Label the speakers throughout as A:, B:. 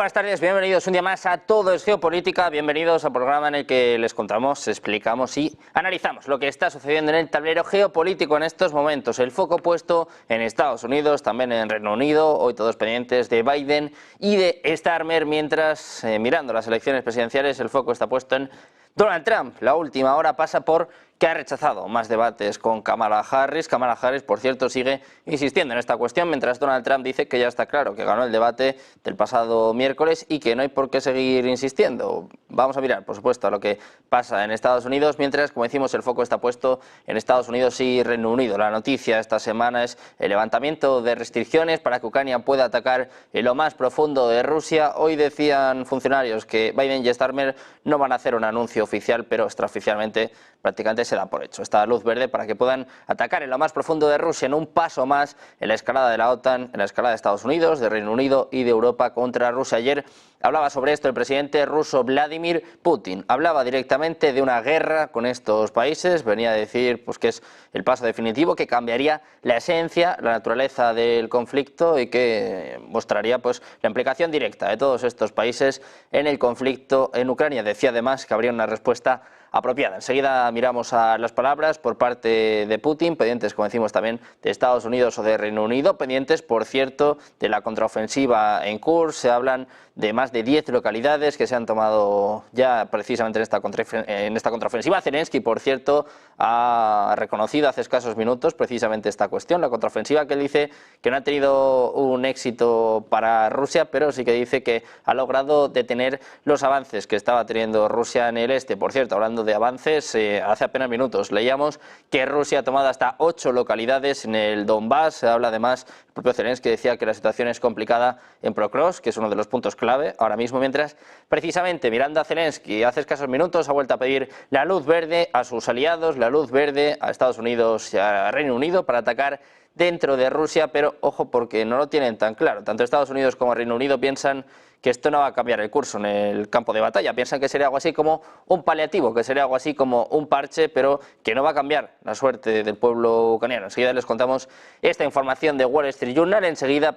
A: Buenas tardes, bienvenidos un día más a Todo es Geopolítica, bienvenidos al programa en el que les contamos, explicamos y analizamos lo que está sucediendo en el tablero geopolítico en estos momentos. El foco puesto en Estados Unidos, también en Reino Unido, hoy todos pendientes de Biden y de Starmer, mientras mirando las elecciones presidenciales el foco está puesto en Donald Trump. La última hora pasa por que ha rechazado más debates con Kamala Harris. Kamala Harris, por cierto, sigue insistiendo en esta cuestión, mientras Donald Trump dice que ya está claro que ganó el debate del pasado miércoles y que no hay por qué seguir insistiendo. Vamos a mirar, por supuesto, a lo que pasa en Estados Unidos, mientras, como decimos, el foco está puesto en Estados Unidos y Reino Unido. La noticia esta semana es el levantamiento de restricciones para que Ucrania pueda atacar en lo más profundo de Rusia. Hoy decían funcionarios que Biden y Starmer no van a hacer un anuncio oficial, pero extraoficialmente prácticamente se da por hecho esta luz verde para que puedan atacar en lo más profundo de Rusia, en un paso más en la escalada de la OTAN, en la escalada de Estados Unidos, de Reino Unido y de Europa contra Rusia. Ayer hablaba sobre esto el presidente ruso Vladimir Putin. Hablaba directamente de una guerra con estos países, venía a decir pues, que es el paso definitivo, que cambiaría la esencia, la naturaleza del conflicto y que mostraría pues, la implicación directa de todos estos países en el conflicto en Ucrania. Decía además que habría una respuesta apropiada. Enseguida miramos a las palabras por parte de Putin, pendientes, como decimos, también de Estados Unidos o de Reino Unido, pendientes, por cierto, de la contraofensiva en Kursk. Se hablan de más de 10 localidades que se han tomado ya precisamente en esta contraofensiva. Zelensky, por cierto, ha reconocido hace escasos minutos precisamente esta cuestión, la contraofensiva, que él dice que no ha tenido un éxito para Rusia, pero sí que dice que ha logrado detener los avances que estaba teniendo Rusia en el este. Por cierto, hablando de avances, hace apenas minutos leíamos que Rusia ha tomado hasta 8 localidades en el Donbass. Se habla además, el propio Zelensky decía que la situación es complicada en Prokrovsk, que es uno de los puntos clave ahora mismo, mientras precisamente mirando a Zelensky hace escasos minutos ha vuelto a pedir la luz verde a sus aliados, la luz verde a Estados Unidos y a Reino Unido para atacar dentro de Rusia, pero ojo porque no lo tienen tan claro. Tanto Estados Unidos como Reino Unido piensan que esto no va a cambiar el curso en el campo de batalla. Piensan que sería algo así como un paliativo, que sería algo así como un parche, pero que no va a cambiar la suerte del pueblo ucraniano. Enseguida les contamos esta información de Wall Street Journal. Enseguida,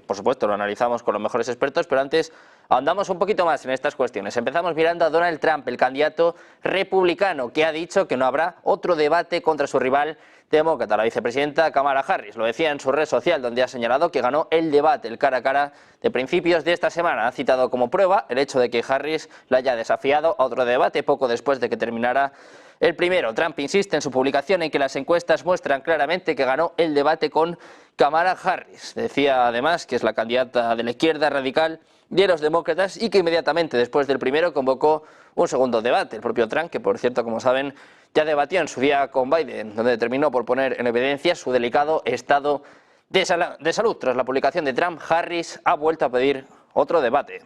A: por supuesto, lo analizamos con los mejores expertos, pero antes ahondamos un poquito más en estas cuestiones. Empezamos mirando a Donald Trump, el candidato republicano, que ha dicho que no habrá otro debate contra su rival demócrata, la vicepresidenta Kamala Harris. Lo decía en su red social, donde ha señalado que ganó el debate, el cara a cara de principios de esta semana. Ha citado como prueba el hecho de que Harris la haya desafiado a otro debate poco después de que terminara el primero. Trump insiste en su publicación en que las encuestas muestran claramente que ganó el debate con Kamala Harris. Decía además que es la candidata de la izquierda radical de los demócratas y que inmediatamente después del primero convocó un segundo debate. El propio Trump, que por cierto, como saben, ya debatió en su día con Biden, donde terminó por poner en evidencia su delicado estado de salud. Tras la publicación de Trump, Harris ha vuelto a pedir otro debate.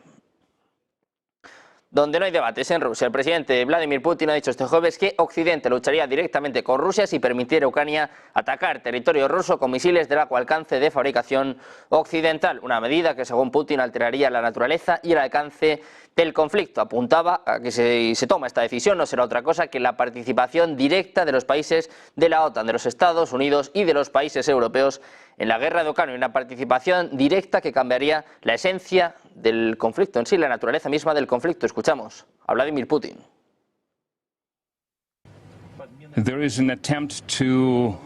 A: Donde no hay debates en Rusia, el presidente Vladimir Putin ha dicho este jueves que Occidente lucharía directamente con Rusia si permitiera a Ucrania atacar territorio ruso con misiles de largo alcance de fabricación occidental. Una medida que, según Putin, alteraría la naturaleza y el alcance del conflicto. Apuntaba a que si se toma esta decisión no será otra cosa que la participación directa de los países de la OTAN, de los Estados Unidos y de los países europeos en la guerra de Ucrania, una participación directa que cambiaría la esencia del conflicto en sí, la naturaleza misma del conflicto. Escuchamos a Vladimir Putin.
B: There is an attempt to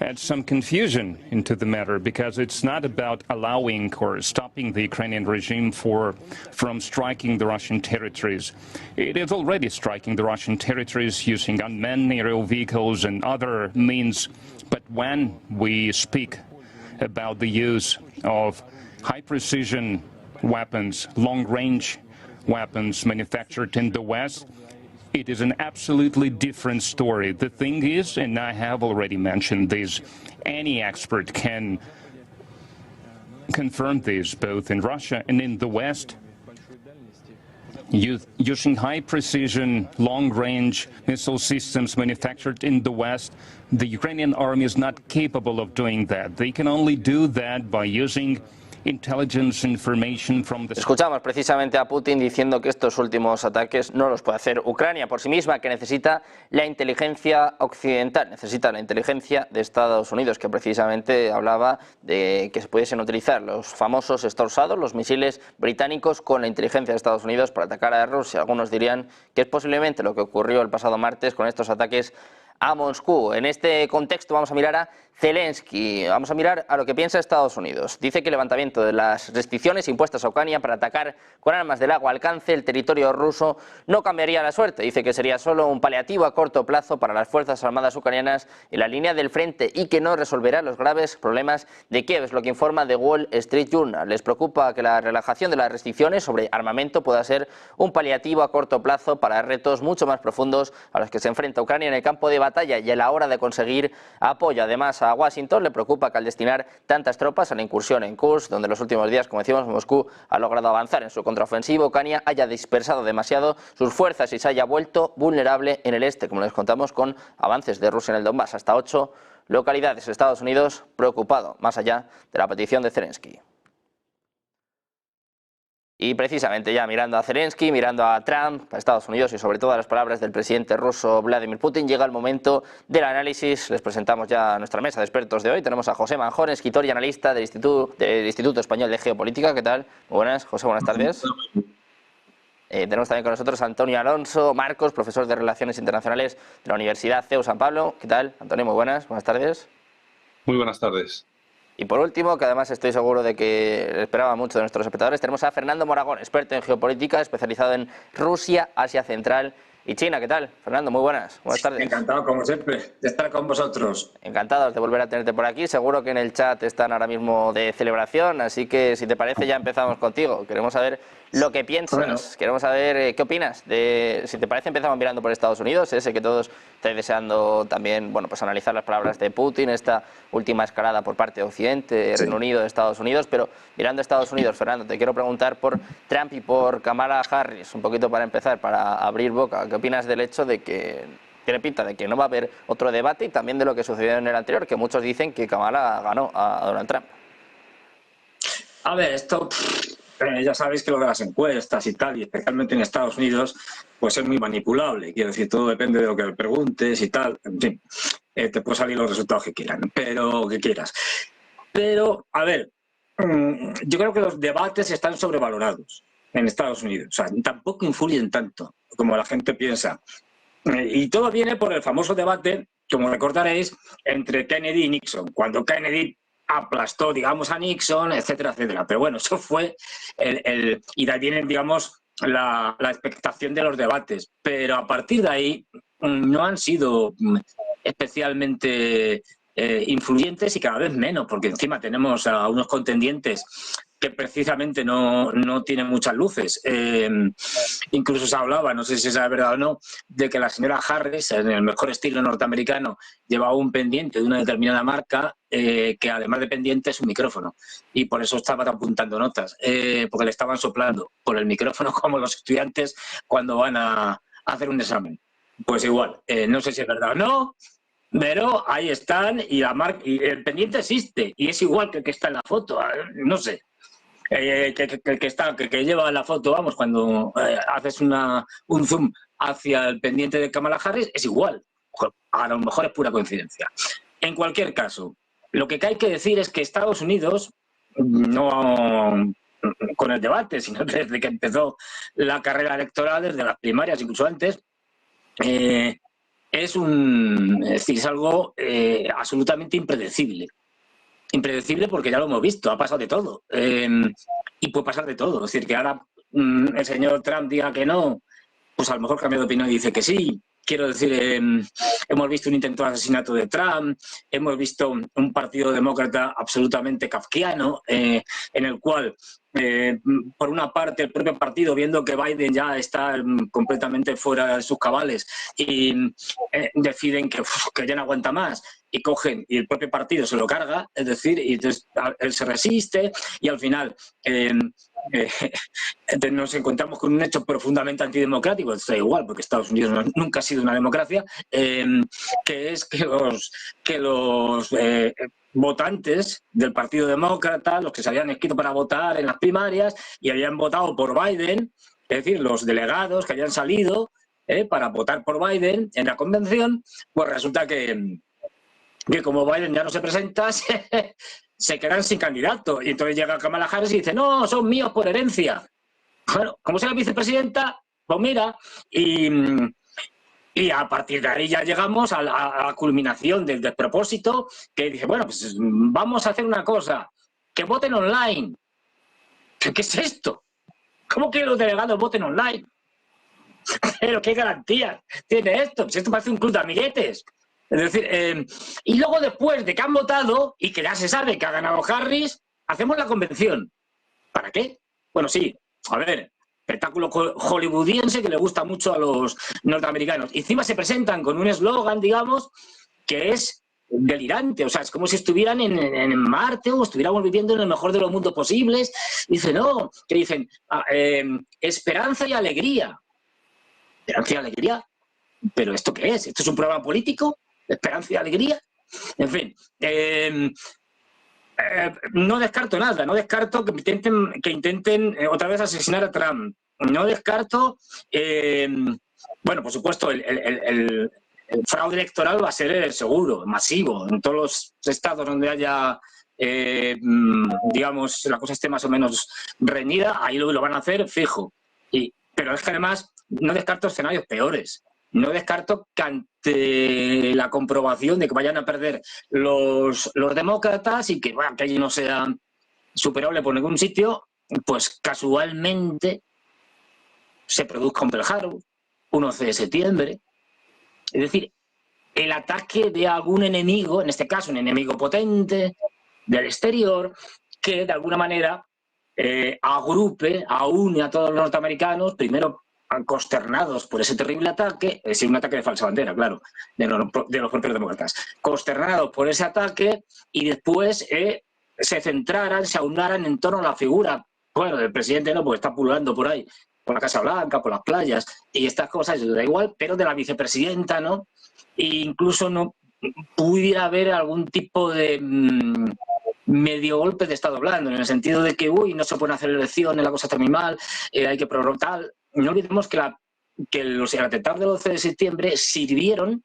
B: add some confusion into the matter because it's not about allowing or stopping the Ukrainian regime from striking the Russian territories. It is already striking the Russian territories using unmanned aerial vehicles and other means. But when we speak about the use of high-precision weapons, long-range weapons manufactured in the West, it is an absolutely different story. The thing is, and I have already mentioned this, any expert can confirm this, both in Russia and in the West. Using high-precision, long-range missile systems manufactured in the West, the Ukrainian army is not capable of doing that. They can only do that by using intelligence information from the...
A: Escuchamos precisamente a Putin diciendo que estos últimos ataques no los puede hacer Ucrania por sí misma, que necesita la inteligencia occidental, necesita la inteligencia de Estados Unidos, que precisamente hablaba de que se pudiesen utilizar los famosos Storm, los misiles británicos, con la inteligencia de Estados Unidos para atacar a Rusia. Algunos dirían que es posiblemente lo que ocurrió el pasado martes con estos ataques a Moscú. En este contexto vamos a mirar a Zelensky, vamos a mirar a lo que piensa Estados Unidos. Dice que el levantamiento de las restricciones impuestas a Ucrania para atacar con armas de largo alcance el territorio ruso no cambiaría la suerte. Dice que sería solo un paliativo a corto plazo para las Fuerzas Armadas ucranianas en la línea del frente y que no resolverá los graves problemas de Kiev, es lo que informa The Wall Street Journal. Les preocupa que la relajación de las restricciones sobre armamento pueda ser un paliativo a corto plazo para retos mucho más profundos a los que se enfrenta Ucrania en el campo de batalla y a la hora de conseguir apoyo. Además, a Washington le preocupa que al destinar tantas tropas a la incursión en Kursk, donde en los últimos días, como decimos, Moscú ha logrado avanzar en su contraofensiva, Ucrania haya dispersado demasiado sus fuerzas y se haya vuelto vulnerable en el este, como les contamos, con avances de Rusia en el Donbass. Hasta 8 localidades. Estados Unidos preocupado, más allá de la petición de Zelensky. Y precisamente ya mirando a Zelensky, mirando a Trump, a Estados Unidos y sobre todo a las palabras del presidente ruso Vladimir Putin, llega el momento del análisis. Les presentamos ya a nuestra mesa de expertos de hoy. Tenemos a José Manjón, escritor y analista del Instituto Español de Geopolítica. ¿Qué tal? Muy buenas, José, buenas tardes. Tenemos también con nosotros a Antonio Alonso Marcos, profesor de Relaciones Internacionales de la Universidad CEU San Pablo. ¿Qué tal, Antonio? Muy buenas tardes.
C: Muy buenas tardes.
A: Y por último, que además estoy seguro de que esperaba mucho de nuestros espectadores, tenemos a Fernando Moragón, experto en geopolítica, especializado en Rusia, Asia Central y China. ¿Qué tal, Fernando? Muy buenas tardes.
D: Encantado, como siempre, de estar con vosotros.
A: Encantados de volver a tenerte por aquí. Seguro que en el chat están ahora mismo de celebración, así que si te parece ya empezamos contigo. Queremos saber lo que piensas, bueno. Queremos saber qué opinas. Si te parece empezamos mirando por Estados Unidos. Sé que todos estáis deseando también pues analizar las palabras de Putin, esta última escalada por parte de Occidente, Reino Unido, de Estados Unidos, pero mirando a Estados Unidos, Fernando, te quiero preguntar por Trump y por Kamala Harris, un poquito para empezar, para abrir boca. ¿Qué opinas del hecho de que tiene pinta de que no va a haber otro debate y también de lo que sucedió en el anterior, que muchos dicen que Kamala ganó a Donald Trump?
D: A ver, esto ya sabéis que lo de las encuestas y tal, y especialmente en Estados Unidos, pues es muy manipulable. Quiero decir, todo depende de lo que preguntes y tal. En fin, te pueden salir los resultados que quieras. Pero, a ver, yo creo que los debates están sobrevalorados en Estados Unidos. O sea, tampoco influyen tanto como la gente piensa. Y todo viene por el famoso debate, como recordaréis, entre Kennedy y Nixon. Cuando Kennedy aplastó, digamos, a Nixon, etcétera, etcétera. Pero bueno, eso fue y de ahí viene, digamos, la expectación de los debates. Pero a partir de ahí no han sido especialmente influyentes y cada vez menos, porque encima tenemos a unos contendientes que precisamente no tienen muchas luces. Incluso se hablaba, no sé si es verdad o no, de que la señora Harris, en el mejor estilo norteamericano, llevaba un pendiente de una determinada marca que además de pendiente es un micrófono. Y por eso estaba apuntando notas, porque le estaban soplando por el micrófono como los estudiantes cuando van a hacer un examen. Pues igual, no sé si es verdad o no, pero ahí están y el pendiente existe y es igual que el que está en la foto, no sé. Que lleva la foto, vamos, cuando haces un zoom hacia el pendiente de Kamala Harris, es igual. A lo mejor es pura coincidencia. En cualquier caso, lo que hay que decir es que Estados Unidos, no con el debate, sino desde que empezó la carrera electoral, desde las primarias, incluso antes, es algo absolutamente impredecible. Impredecible porque ya lo hemos visto, ha pasado de todo. Y puede pasar de todo. Es decir, que ahora el señor Trump diga que no, pues a lo mejor cambia de opinión y dice que sí. Quiero decir, hemos visto un intento de asesinato de Trump, hemos visto un partido demócrata absolutamente kafkiano, en el cual, por una parte, el propio partido, viendo que Biden ya está completamente fuera de sus cabales y deciden que ya no aguanta más, y cogen y el propio partido se lo carga, es decir, y entonces él se resiste y al final nos encontramos con un hecho profundamente antidemocrático, esto da igual, porque Estados Unidos nunca ha sido una democracia, que es que los votantes del Partido Demócrata, los que se habían inscrito para votar en las primarias y habían votado por Biden, es decir, los delegados que habían salido para votar por Biden en la convención, pues resulta que como Biden ya no se presenta, se quedan sin candidato. Y entonces llega Kamala Harris y dice, no, son míos por herencia. Bueno, como sea la vicepresidenta, pues mira, y a partir de ahí ya llegamos a la culminación del despropósito, que dice, bueno, pues vamos a hacer una cosa, que voten online. ¿Qué es esto? ¿Cómo que los delegados voten online? ¿Pero qué garantías tiene esto? Pues esto parece un club de amiguetes. Es decir, y luego después de que han votado y que ya se sabe que ha ganado Harris, hacemos la convención. ¿Para qué? Bueno, sí, a ver, espectáculo hollywoodiense que le gusta mucho a los norteamericanos. Y encima se presentan con un eslogan, digamos, que es delirante. O sea, es como si estuvieran en Marte o estuviéramos viviendo en el mejor de los mundos posibles. Dicen, no, que dicen, esperanza y alegría. ¿Esperanza y alegría? ¿Pero esto qué es? ¿Esto es un programa político? ¿Esperanza y alegría? En fin, no descarto nada, no descarto que intenten otra vez asesinar a Trump. No descarto, bueno, por supuesto, el fraude electoral va a ser seguro, masivo, en todos los estados donde haya, digamos, la cosa esté más o menos reñida, ahí lo van a hacer fijo. Pero es que además no descarto escenarios peores. No descarto que ante la comprobación de que vayan a perder los demócratas y que, bueno, que allí no sea superable por ningún sitio, pues casualmente se produzca un Pearl Harbor, un 11 de septiembre. Es decir, el ataque de algún enemigo, en este caso un enemigo potente del exterior, que de alguna manera agrupe, aúne a todos los norteamericanos, primero consternados por ese terrible ataque, es decir, un ataque de falsa bandera, claro, de los propios demócratas, consternados por ese ataque y después se centraran, se aunaran en torno a la figura, bueno, del presidente no, porque está pululando por ahí, por la Casa Blanca, por las playas y estas cosas, da igual, pero de la vicepresidenta, ¿no? E incluso no pudiera haber algún tipo de medio golpe de Estado blando, en el sentido de que, uy, no se pueden hacer elecciones, la cosa está muy mal, hay que prorrogar tal. No olvidemos que los atentados del 11 de septiembre sirvieron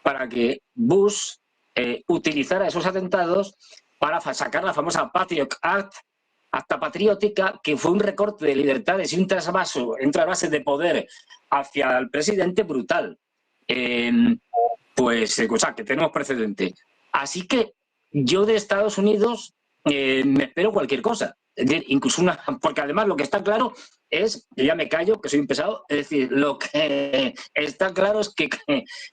D: para que Bush utilizara esos atentados para sacar la famosa Patriot Act, acta patriótica, que fue un recorte de libertades y un trasvaso entre bases de poder hacia el presidente brutal. Pues, o sea, que tenemos precedente. Así que yo de Estados Unidos me espero cualquier cosa. Es decir, incluso porque además lo que está claro es, que ya me callo, que soy un pesado, es decir, lo que está claro es que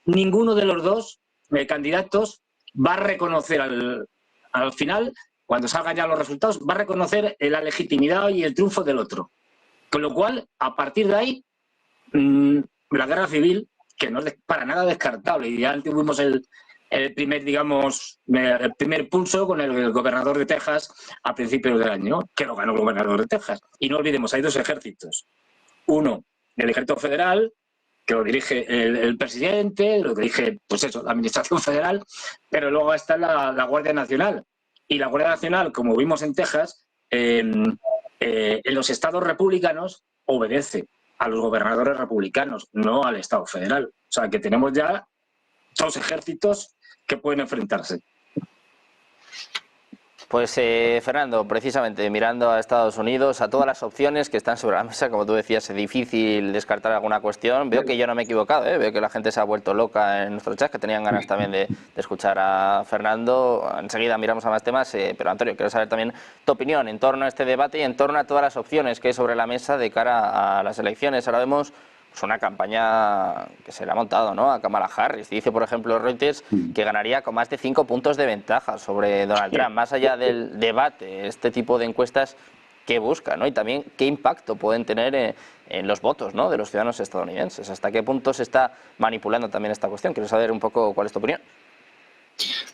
D: ninguno de los dos candidatos va a reconocer al final, cuando salgan ya los resultados, va a reconocer la legitimidad y el triunfo del otro. Con lo cual, a partir de ahí, la guerra civil, que no es para nada descartable, y ya tuvimos el primer pulso con el gobernador de Texas a principios del año, que lo ganó el gobernador de Texas. Y no olvidemos, hay dos ejércitos. Uno, el ejército federal, que lo dirige el presidente, lo dirige, pues eso, la administración federal, pero luego está la Guardia Nacional. Y la Guardia Nacional, como vimos en Texas, en los estados republicanos obedece a los gobernadores republicanos, no al Estado federal. O sea, que tenemos ya dos ejércitos que pueden enfrentarse.
A: Pues Fernando, precisamente mirando a Estados Unidos, a todas las opciones que están sobre la mesa, como tú decías, es difícil descartar alguna cuestión. Veo que yo no me he equivocado, veo que la gente se ha vuelto loca en nuestro chat, que tenían ganas también de escuchar a Fernando. Enseguida miramos a más temas, pero Antonio, quiero saber también tu opinión en torno a este debate y en torno a todas las opciones que hay sobre la mesa de cara a las elecciones. Ahora vemos pues una campaña que se le ha montado, ¿no?, a Kamala Harris. Dice, por ejemplo, Reuters que ganaría con más de 5 puntos de ventaja sobre Donald Trump. Más allá del debate, este tipo de encuestas, ¿qué busca, ¿no? Y también, ¿qué impacto pueden tener en los votos, ¿no?, de los ciudadanos estadounidenses? ¿Hasta qué punto se está manipulando también esta cuestión? Quiero saber un poco cuál es tu opinión.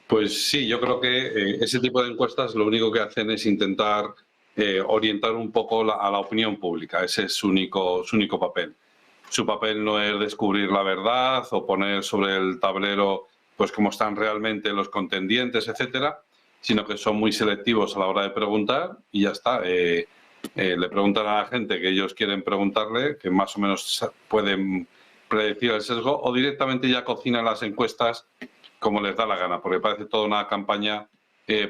C: Pues sí, yo creo que ese tipo de encuestas lo único que hacen es intentar orientar un poco a la opinión pública. Ese es su único papel. Su papel no es descubrir la verdad o poner sobre el tablero pues cómo están realmente los contendientes, etcétera, sino que son muy selectivos a la hora de preguntar y ya está. Le preguntan a la gente que ellos quieren preguntarle, que más o menos pueden predecir el sesgo, o directamente ya cocinan las encuestas como les da la gana, porque parece toda una campaña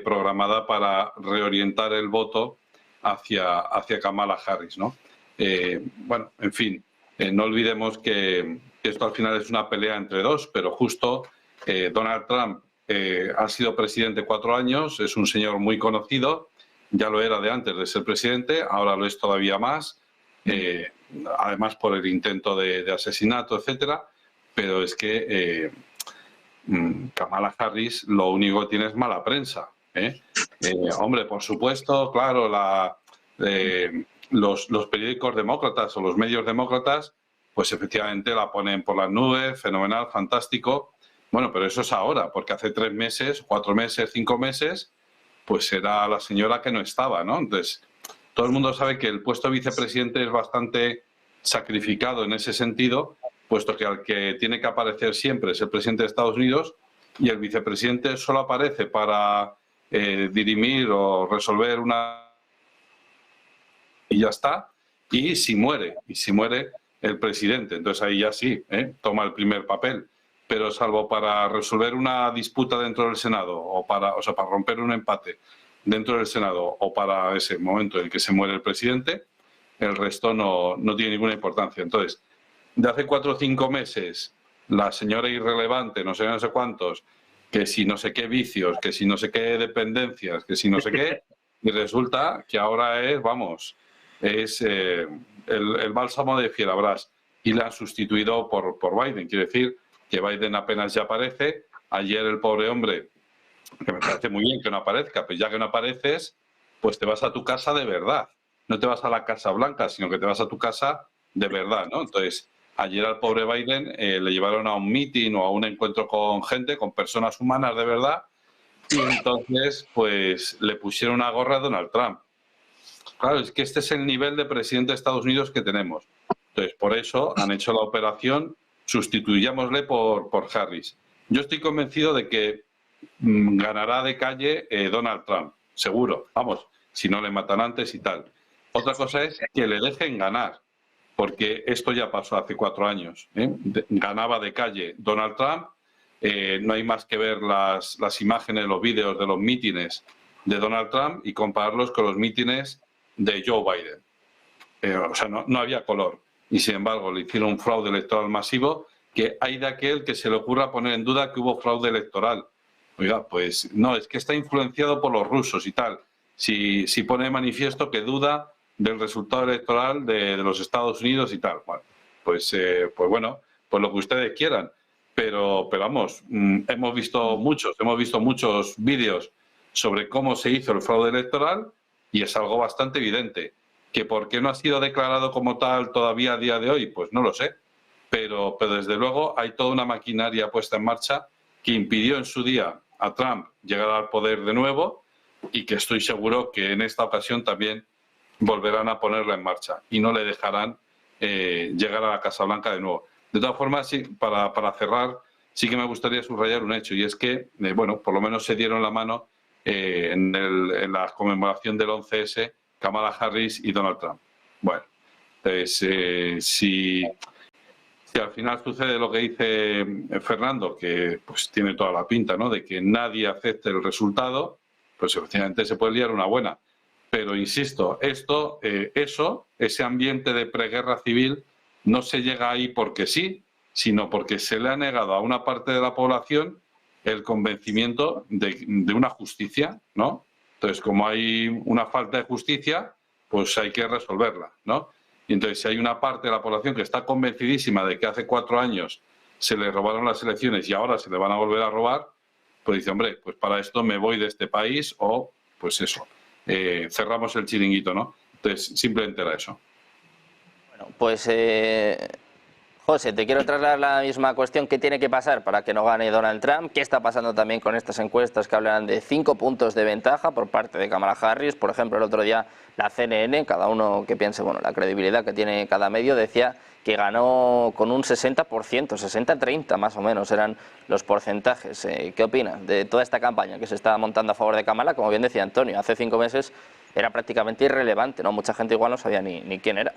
C: programada para reorientar el voto hacia Kamala Harris, ¿no? Bueno, en fin, no olvidemos que esto al final es una pelea entre dos, pero justo Donald Trump ha sido presidente 4 años, es un señor muy conocido, ya lo era de antes de ser presidente, ahora lo es todavía más, además por el intento de asesinato, etcétera, pero es que Kamala Harris lo único que tiene es mala prensa. Hombre, por supuesto, claro, los periódicos demócratas o los medios demócratas, pues efectivamente la ponen por las nubes, fenomenal, fantástico. Bueno, pero eso es ahora, porque hace 3 meses, 4 meses, 5 meses, pues era la señora que no estaba, ¿no? Entonces, todo el mundo sabe que el puesto de vicepresidente es bastante sacrificado en ese sentido, puesto que al que tiene que aparecer siempre es el presidente de Estados Unidos y el vicepresidente solo aparece para dirimir o resolver una... y ya está, y si muere el presidente, entonces ahí ya sí, toma el primer papel, pero salvo para resolver una disputa dentro del Senado o para romper un empate dentro del Senado o para ese momento en el que se muere el presidente, el resto no tiene ninguna importancia. Entonces, de hace 4 o 5 meses, la señora irrelevante, no sé cuántos, que si no sé qué vicios, que si no sé qué dependencias, que si no sé qué, y resulta que ahora es, vamos, es el bálsamo de Fierabras y la han sustituido por Biden. Quiere decir que Biden apenas ya aparece. Ayer el pobre hombre, que me parece muy bien que no aparezca, pues ya que no apareces, pues te vas a tu casa de verdad. No te vas a la Casa Blanca, sino que te vas a tu casa de verdad, ¿no? Entonces, ayer al pobre Biden le llevaron a un meeting o a un encuentro con gente, con personas humanas de verdad, y entonces, pues, le pusieron una gorra a Donald Trump. Claro, es que este es el nivel de presidente de Estados Unidos que tenemos. Entonces, por eso han hecho la operación, sustituyámosle por Harris. Yo estoy convencido de que ganará de calle Donald Trump, seguro. Vamos, si no le matan antes y tal. Otra cosa es que le dejen ganar, porque esto ya pasó hace 4 años. Ganaba de calle Donald Trump. No hay más que ver las imágenes, los vídeos de los mítines de Donald Trump y compararlos con los mítines de Joe Biden. O sea, no había color. Y sin embargo, le hicieron un fraude electoral masivo, que hay de aquel que se le ocurra poner en duda que hubo fraude electoral. Oiga, pues no, es que está influenciado por los rusos y tal. Si pone de manifiesto que duda del resultado electoral de los Estados Unidos y tal. Bueno, pues bueno, pues lo que ustedes quieran. Pero vamos, hemos visto muchos vídeos sobre cómo se hizo el fraude electoral y es algo bastante evidente. ¿Que por qué no ha sido declarado como tal todavía a día de hoy? Pues no lo sé. Pero desde luego hay toda una maquinaria puesta en marcha que impidió en su día a Trump llegar al poder de nuevo y que estoy seguro que en esta ocasión también volverán a ponerla en marcha y no le dejarán llegar a la Casa Blanca de nuevo. De todas formas, sí, para cerrar, sí que me gustaría subrayar un hecho, y es que, bueno, por lo menos se dieron la mano en la conmemoración del 11S Kamala Harris y Donald Trump. Bueno, entonces, si al final sucede lo que dice Fernando, que pues tiene toda la pinta, ¿no?, de que nadie acepte el resultado, pues efectivamente se puede liar una buena. Pero insisto, ese ambiente de preguerra civil no se llega ahí porque sí, sino porque se le ha negado a una parte de la población el convencimiento de una justicia, ¿no? Entonces, como hay una falta de justicia, pues hay que resolverla, ¿no? Y entonces, si hay una parte de la población que está convencidísima de que hace 4 años se le robaron las elecciones y ahora se le van a volver a robar, pues dice, hombre, pues para esto me voy de este país o, pues eso, cerramos el chiringuito, ¿no? Entonces, simplemente era eso.
A: Bueno, pues José, te quiero trasladar la misma cuestión. ¿Qué tiene que pasar para que no gane Donald Trump? ¿Qué está pasando también con estas encuestas que hablan de 5 puntos de ventaja por parte de Kamala Harris? Por ejemplo, el otro día la CNN, cada uno que piense, bueno, la credibilidad que tiene cada medio, decía que ganó con un 60%, 60-30 más o menos eran los porcentajes. ¿Qué opinas de toda esta campaña que se está montando a favor de Kamala? Como bien decía Antonio, hace 5 meses era prácticamente irrelevante, ¿no? Mucha gente igual no sabía ni quién era.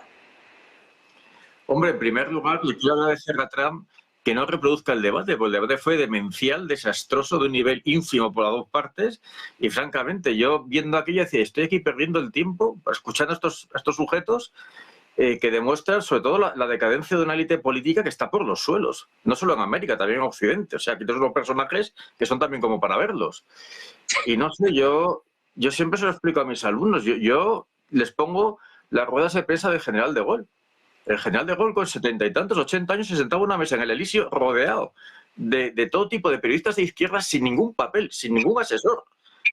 E: Hombre, en primer lugar, le quiero agradecer a Trump que no reproduzca el debate, porque el debate fue demencial, desastroso, de un nivel ínfimo por las dos partes, y francamente, yo viendo aquello decía, estoy aquí perdiendo el tiempo escuchando a estos sujetos que demuestran sobre todo la decadencia de una élite política que está por los suelos, no solo en América, también en Occidente. O sea, aquí tenemos los personajes que son también como para verlos. Y no sé, yo siempre se lo explico a mis alumnos, yo les pongo las ruedas de prensa del general de Gaulle. El general de Gaulle, con 70 y tantos, 80 años, se sentaba en una mesa en el Elíseo rodeado de todo tipo de periodistas de izquierda sin ningún papel, sin ningún asesor.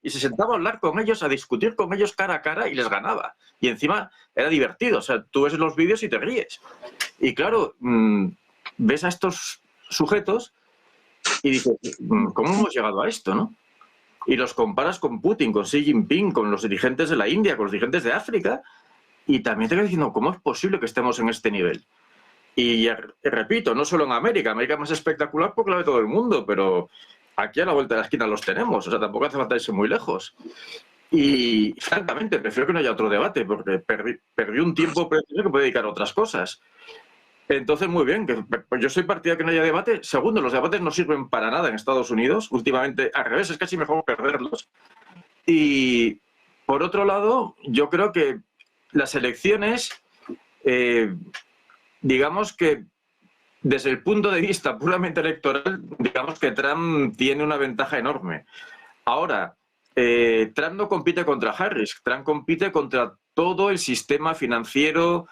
E: Y se sentaba a hablar con ellos, a discutir con ellos cara a cara y les ganaba. Y encima era divertido. O sea, tú ves los vídeos y te ríes. Y claro, ves a estos sujetos y dices, ¿cómo hemos llegado a esto, no? Y los comparas con Putin, con Xi Jinping, con los dirigentes de la India, con los dirigentes de África. Y también te quedas diciendo, ¿cómo es posible que estemos en este nivel? Y repito, no solo en América. América es más espectacular porque la ve todo el mundo, pero aquí a la vuelta de la esquina los tenemos. O sea, tampoco hace falta irse muy lejos. Y francamente, prefiero que no haya otro debate, porque perdí un tiempo precioso que puedo dedicar a otras cosas. Entonces, muy bien, pues yo soy partidario de que no haya debate. Segundo, los debates no sirven para nada en Estados Unidos. Últimamente, al revés, es casi mejor perderlos. Y, por otro lado, yo creo que las elecciones, digamos que desde el punto de vista puramente electoral, digamos que Trump tiene una ventaja enorme. Ahora, Trump no compite contra Harris, Trump compite contra todo el sistema financiero,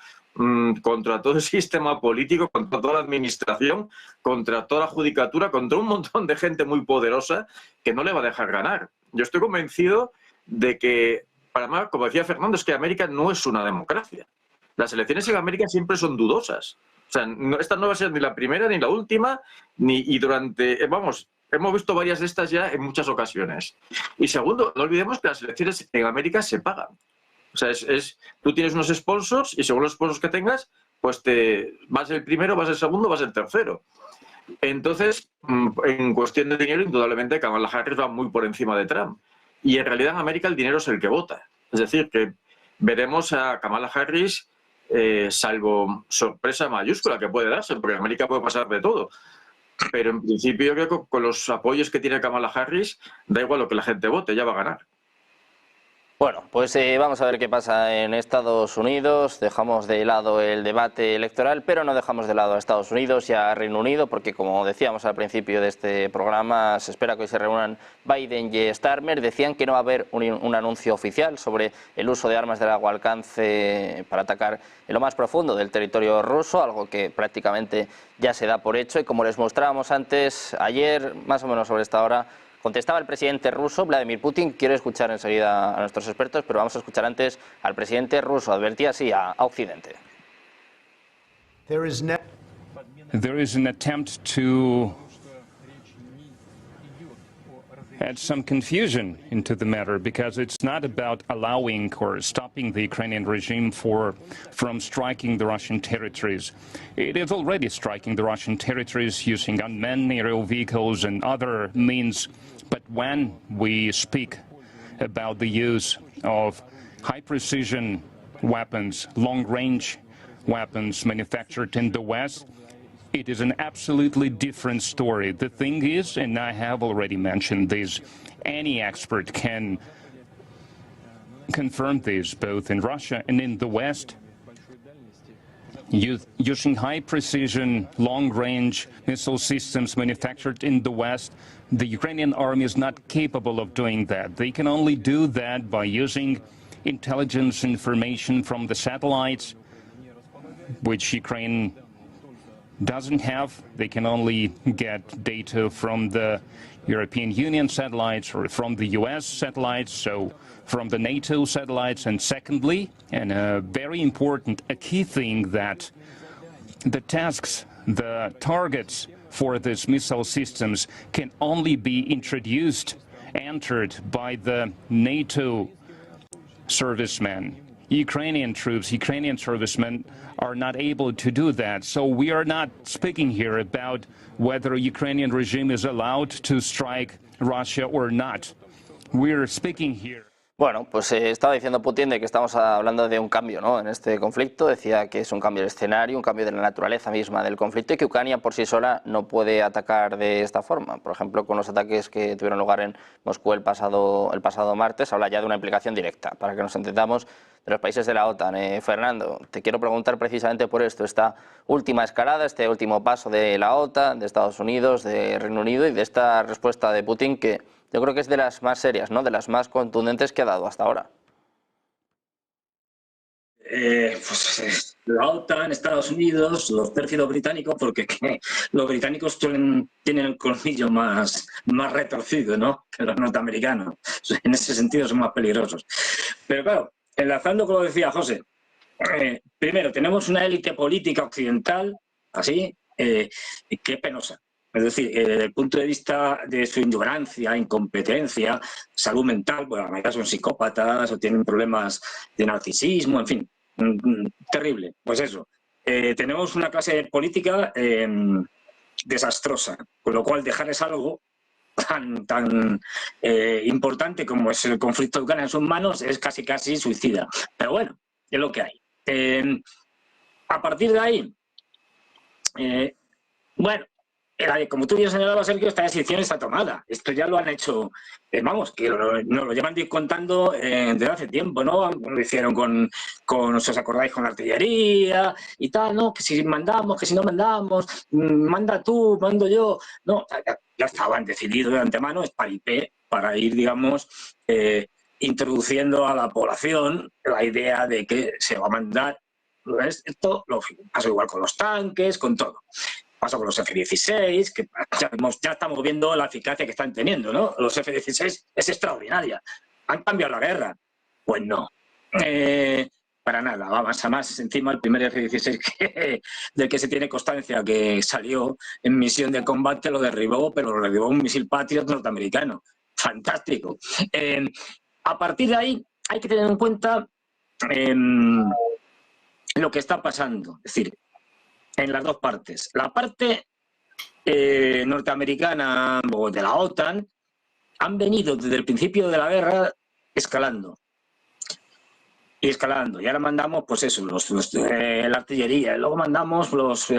E: contra todo el sistema político, contra toda la administración, contra toda la judicatura, contra un montón de gente muy poderosa que no le va a dejar ganar. Yo estoy convencido de que, para más, como decía Fernando, es que América no es una democracia. Las elecciones en América siempre son dudosas. O sea, esta no va a ser ni la primera ni la última, y durante, vamos, hemos visto varias de estas ya en muchas ocasiones. Y segundo, no olvidemos que las elecciones en América se pagan. O sea, tú tienes unos sponsors y según los sponsors que tengas, pues vas el primero, vas el segundo, vas el tercero. Entonces, en cuestión de dinero, indudablemente Kamala Harris va muy por encima de Trump. Y en realidad en América el dinero es el que vota. Es decir, que veremos a Kamala Harris, salvo sorpresa mayúscula que puede darse, porque en América puede pasar de todo. Pero en principio yo creo que con los apoyos que tiene Kamala Harris, da igual lo que la gente vote, ya va a ganar.
A: Bueno, pues vamos a ver qué pasa en Estados Unidos. Dejamos de lado el debate electoral, pero no dejamos de lado a Estados Unidos y a Reino Unido, porque como decíamos al principio de este programa, se espera que hoy se reúnan Biden y Starmer. Decían que no va a haber un anuncio oficial sobre el uso de armas de largo alcance para atacar en lo más profundo del territorio ruso, algo que prácticamente ya se da por hecho. Y como les mostrábamos antes, ayer, más o menos sobre esta hora, contestaba el presidente ruso, Vladimir Putin. Quiero escuchar enseguida a nuestros expertos, pero vamos a escuchar antes al presidente ruso. Advertía así a Occidente.
B: There is an attempt to add some confusion into the matter, because it's not about allowing or stopping the Ukrainian regime from striking the Russian territories. It is already striking the Russian territories using unmanned aerial vehicles and other means. But when we speak about the use of high-precision weapons, long-range weapons manufactured in the West, it is an absolutely different story. The thing is, and I have already mentioned this, any expert can confirm this, both in Russia and in the West. Using high-precision, long-range missile systems manufactured in the West, the Ukrainian army is not capable of doing that. They can only do that by using intelligence information from the satellites, which Ukraine doesn't have. They can only get data from the European Union satellites or from the US satellites, so from the NATO satellites. And secondly, and very important, a key thing, that the tasks the targets for these missile systems can only be entered by the NATO servicemen. Ukrainian troops, Ukrainian servicemen are not able to do that. So we are not speaking here about whether Ukrainian regime is allowed to strike Russia or not. We're speaking here.
A: Bueno, pues estaba diciendo Putin de que estamos hablando de un cambio, ¿no?, en este conflicto. Decía que es un cambio de escenario, un cambio de la naturaleza misma del conflicto y que Ucrania por sí sola no puede atacar de esta forma. Por ejemplo, con los ataques que tuvieron lugar en Moscú el pasado martes, habla ya de una implicación directa, para que nos entendamos, de los países de la OTAN. Fernando, te quiero preguntar precisamente por esto, esta última escalada, este último paso de la OTAN, de Estados Unidos, de Reino Unido y de esta respuesta de Putin que yo creo que es de las más serias, ¿no?, de las más contundentes que ha dado hasta ahora.
D: Pues la OTAN, Estados Unidos, los pérfidos británicos, porque los británicos tienen el colmillo más retorcido, ¿no?, que los norteamericanos. En ese sentido son más peligrosos. Pero claro, enlazando con lo que decía José, primero tenemos una élite política occidental, así, que es penosa. Es decir, desde el punto de vista de su ignorancia, incompetencia, salud mental, bueno, a la mayoría son psicópatas o tienen problemas de narcisismo, en fin, terrible. Pues eso, tenemos una clase política desastrosa, con lo cual dejarles algo tan importante como es el conflicto de Ucrania en sus manos es casi suicida. Pero bueno, es lo que hay. A partir de ahí, bueno, como tú bien señalabas, Sergio, esta decisión está tomada. Esto ya lo han hecho, vamos, que nos lo llevan contando desde hace tiempo, ¿no? Lo hicieron con si os acordáis, con la artillería y tal, ¿no? Que si mandamos, que si no mandamos, manda tú, mando yo. No, ya estaban decididos de antemano, es paripé, para ir, digamos, introduciendo a la población la idea de que se va a mandar. Esto lo pasó igual con los tanques, con todo. Pasó con los F-16, que ya estamos viendo la eficacia que están teniendo, ¿no? Los F-16 es extraordinaria. ¿Han cambiado la guerra? Pues no. Para nada. Vamos, además, encima el primer F-16 del que se tiene constancia que salió en misión de combate lo derribó, pero lo derribó un misil Patriot norteamericano. Fantástico. A partir de ahí hay que tener en cuenta lo que está pasando. Es decir, en las dos partes. La parte norteamericana o de la OTAN han venido desde el principio de la guerra escalando. Y escalando. Y ahora mandamos, pues eso, la artillería. Luego mandamos los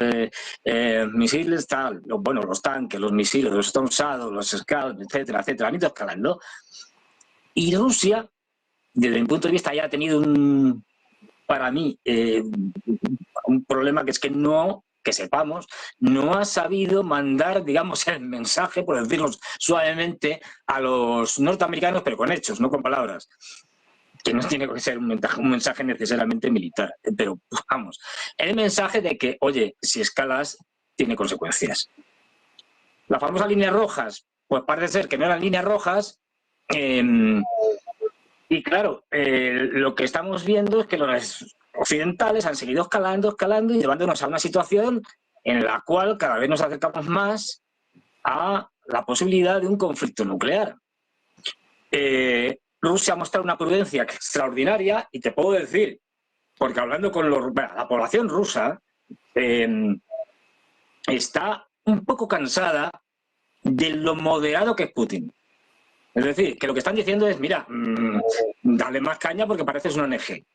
D: misiles, tal. Los tanques, los misiles, los Storm Shadow, los Scouts, etcétera, etcétera. Han ido escalando. Y Rusia, desde mi punto de vista, ya ha tenido para mí, un problema que es que no, que sepamos, no ha sabido mandar, digamos, el mensaje, por decirlo suavemente, a los norteamericanos, pero con hechos, no con palabras. Que no tiene que ser un mensaje necesariamente militar, pero vamos, el mensaje de que, oye, si escalas, tiene consecuencias. Las famosas líneas rojas, pues parece ser que no eran líneas rojas, y claro, lo que estamos viendo es que los occidentales han seguido escalando y llevándonos a una situación en la cual cada vez nos acercamos más a la posibilidad de un conflicto nuclear. Rusia ha mostrado una prudencia extraordinaria y te puedo decir, porque hablando con la población rusa, está un poco cansada de lo moderado que es Putin. Es decir, que lo que están diciendo es, mira, dale más caña porque pareces una ONG.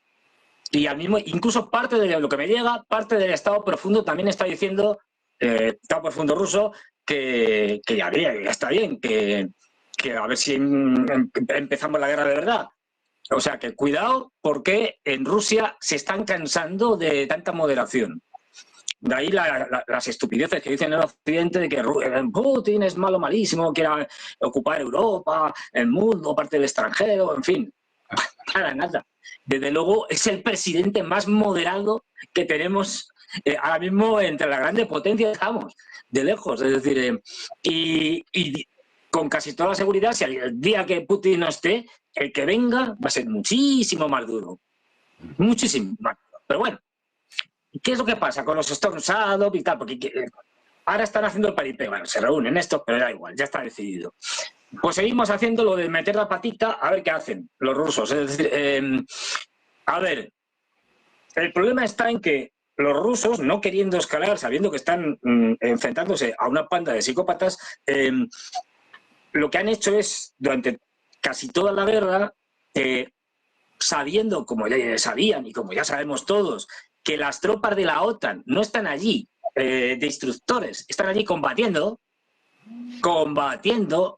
D: Y al mismo, incluso parte de lo que me llega, parte del Estado profundo también está diciendo, Estado profundo ruso, que ya está bien, que a ver si empezamos la guerra de verdad. O sea, que cuidado porque en Rusia se están cansando de tanta moderación. De ahí las estupideces que dicen en el Occidente de que Putin es malo, malísimo, quiere ocupar Europa, el mundo, parte del extranjero, en fin. Nada. Desde luego es el presidente más moderado que tenemos ahora mismo entre las grandes potencias, estamos, de lejos. Es decir, y con casi toda la seguridad, si el día que Putin no esté, el que venga va a ser muchísimo más duro. Muchísimo más duro. Pero bueno, ¿qué es lo que pasa con los Storm Shadow y tal? Porque ahora están haciendo el paripé. Bueno, se reúnen estos, pero da igual, ya está decidido. Pues seguimos haciendo lo de meter la patita a ver qué hacen los rusos. Es decir, a ver, el problema está en que los rusos, no queriendo escalar, sabiendo que están enfrentándose a una panda de psicópatas, lo que han hecho es, durante casi toda la guerra, sabiendo, como ya sabían y como ya sabemos todos, que las tropas de la OTAN no están allí de instructores, están allí combatiendo,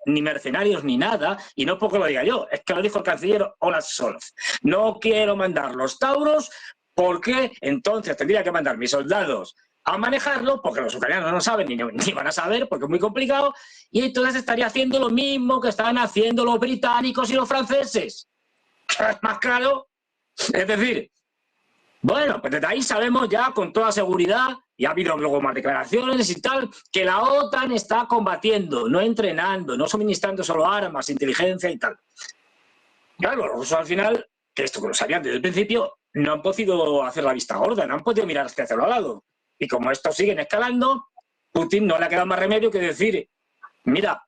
D: ni mercenarios ni nada, y no porque lo diga yo, es que lo dijo el canciller Olaf Scholz. No quiero mandar los Tauros porque entonces tendría que mandar mis soldados a manejarlo, porque los ucranianos no saben ni van a saber, porque es muy complicado, y entonces estaría haciendo lo mismo que están haciendo los británicos y los franceses. ¿Es más claro? Es decir, bueno, pues desde ahí sabemos ya con toda seguridad, y ha habido luego más declaraciones y tal, que la OTAN está combatiendo, no entrenando, no suministrando solo armas, inteligencia y tal. Claro, los rusos al final, que esto que lo sabían desde el principio, no han podido hacer la vista gorda, no han podido mirar hacia el lado. Y como estos siguen escalando, Putin no le ha quedado más remedio que decir, mira,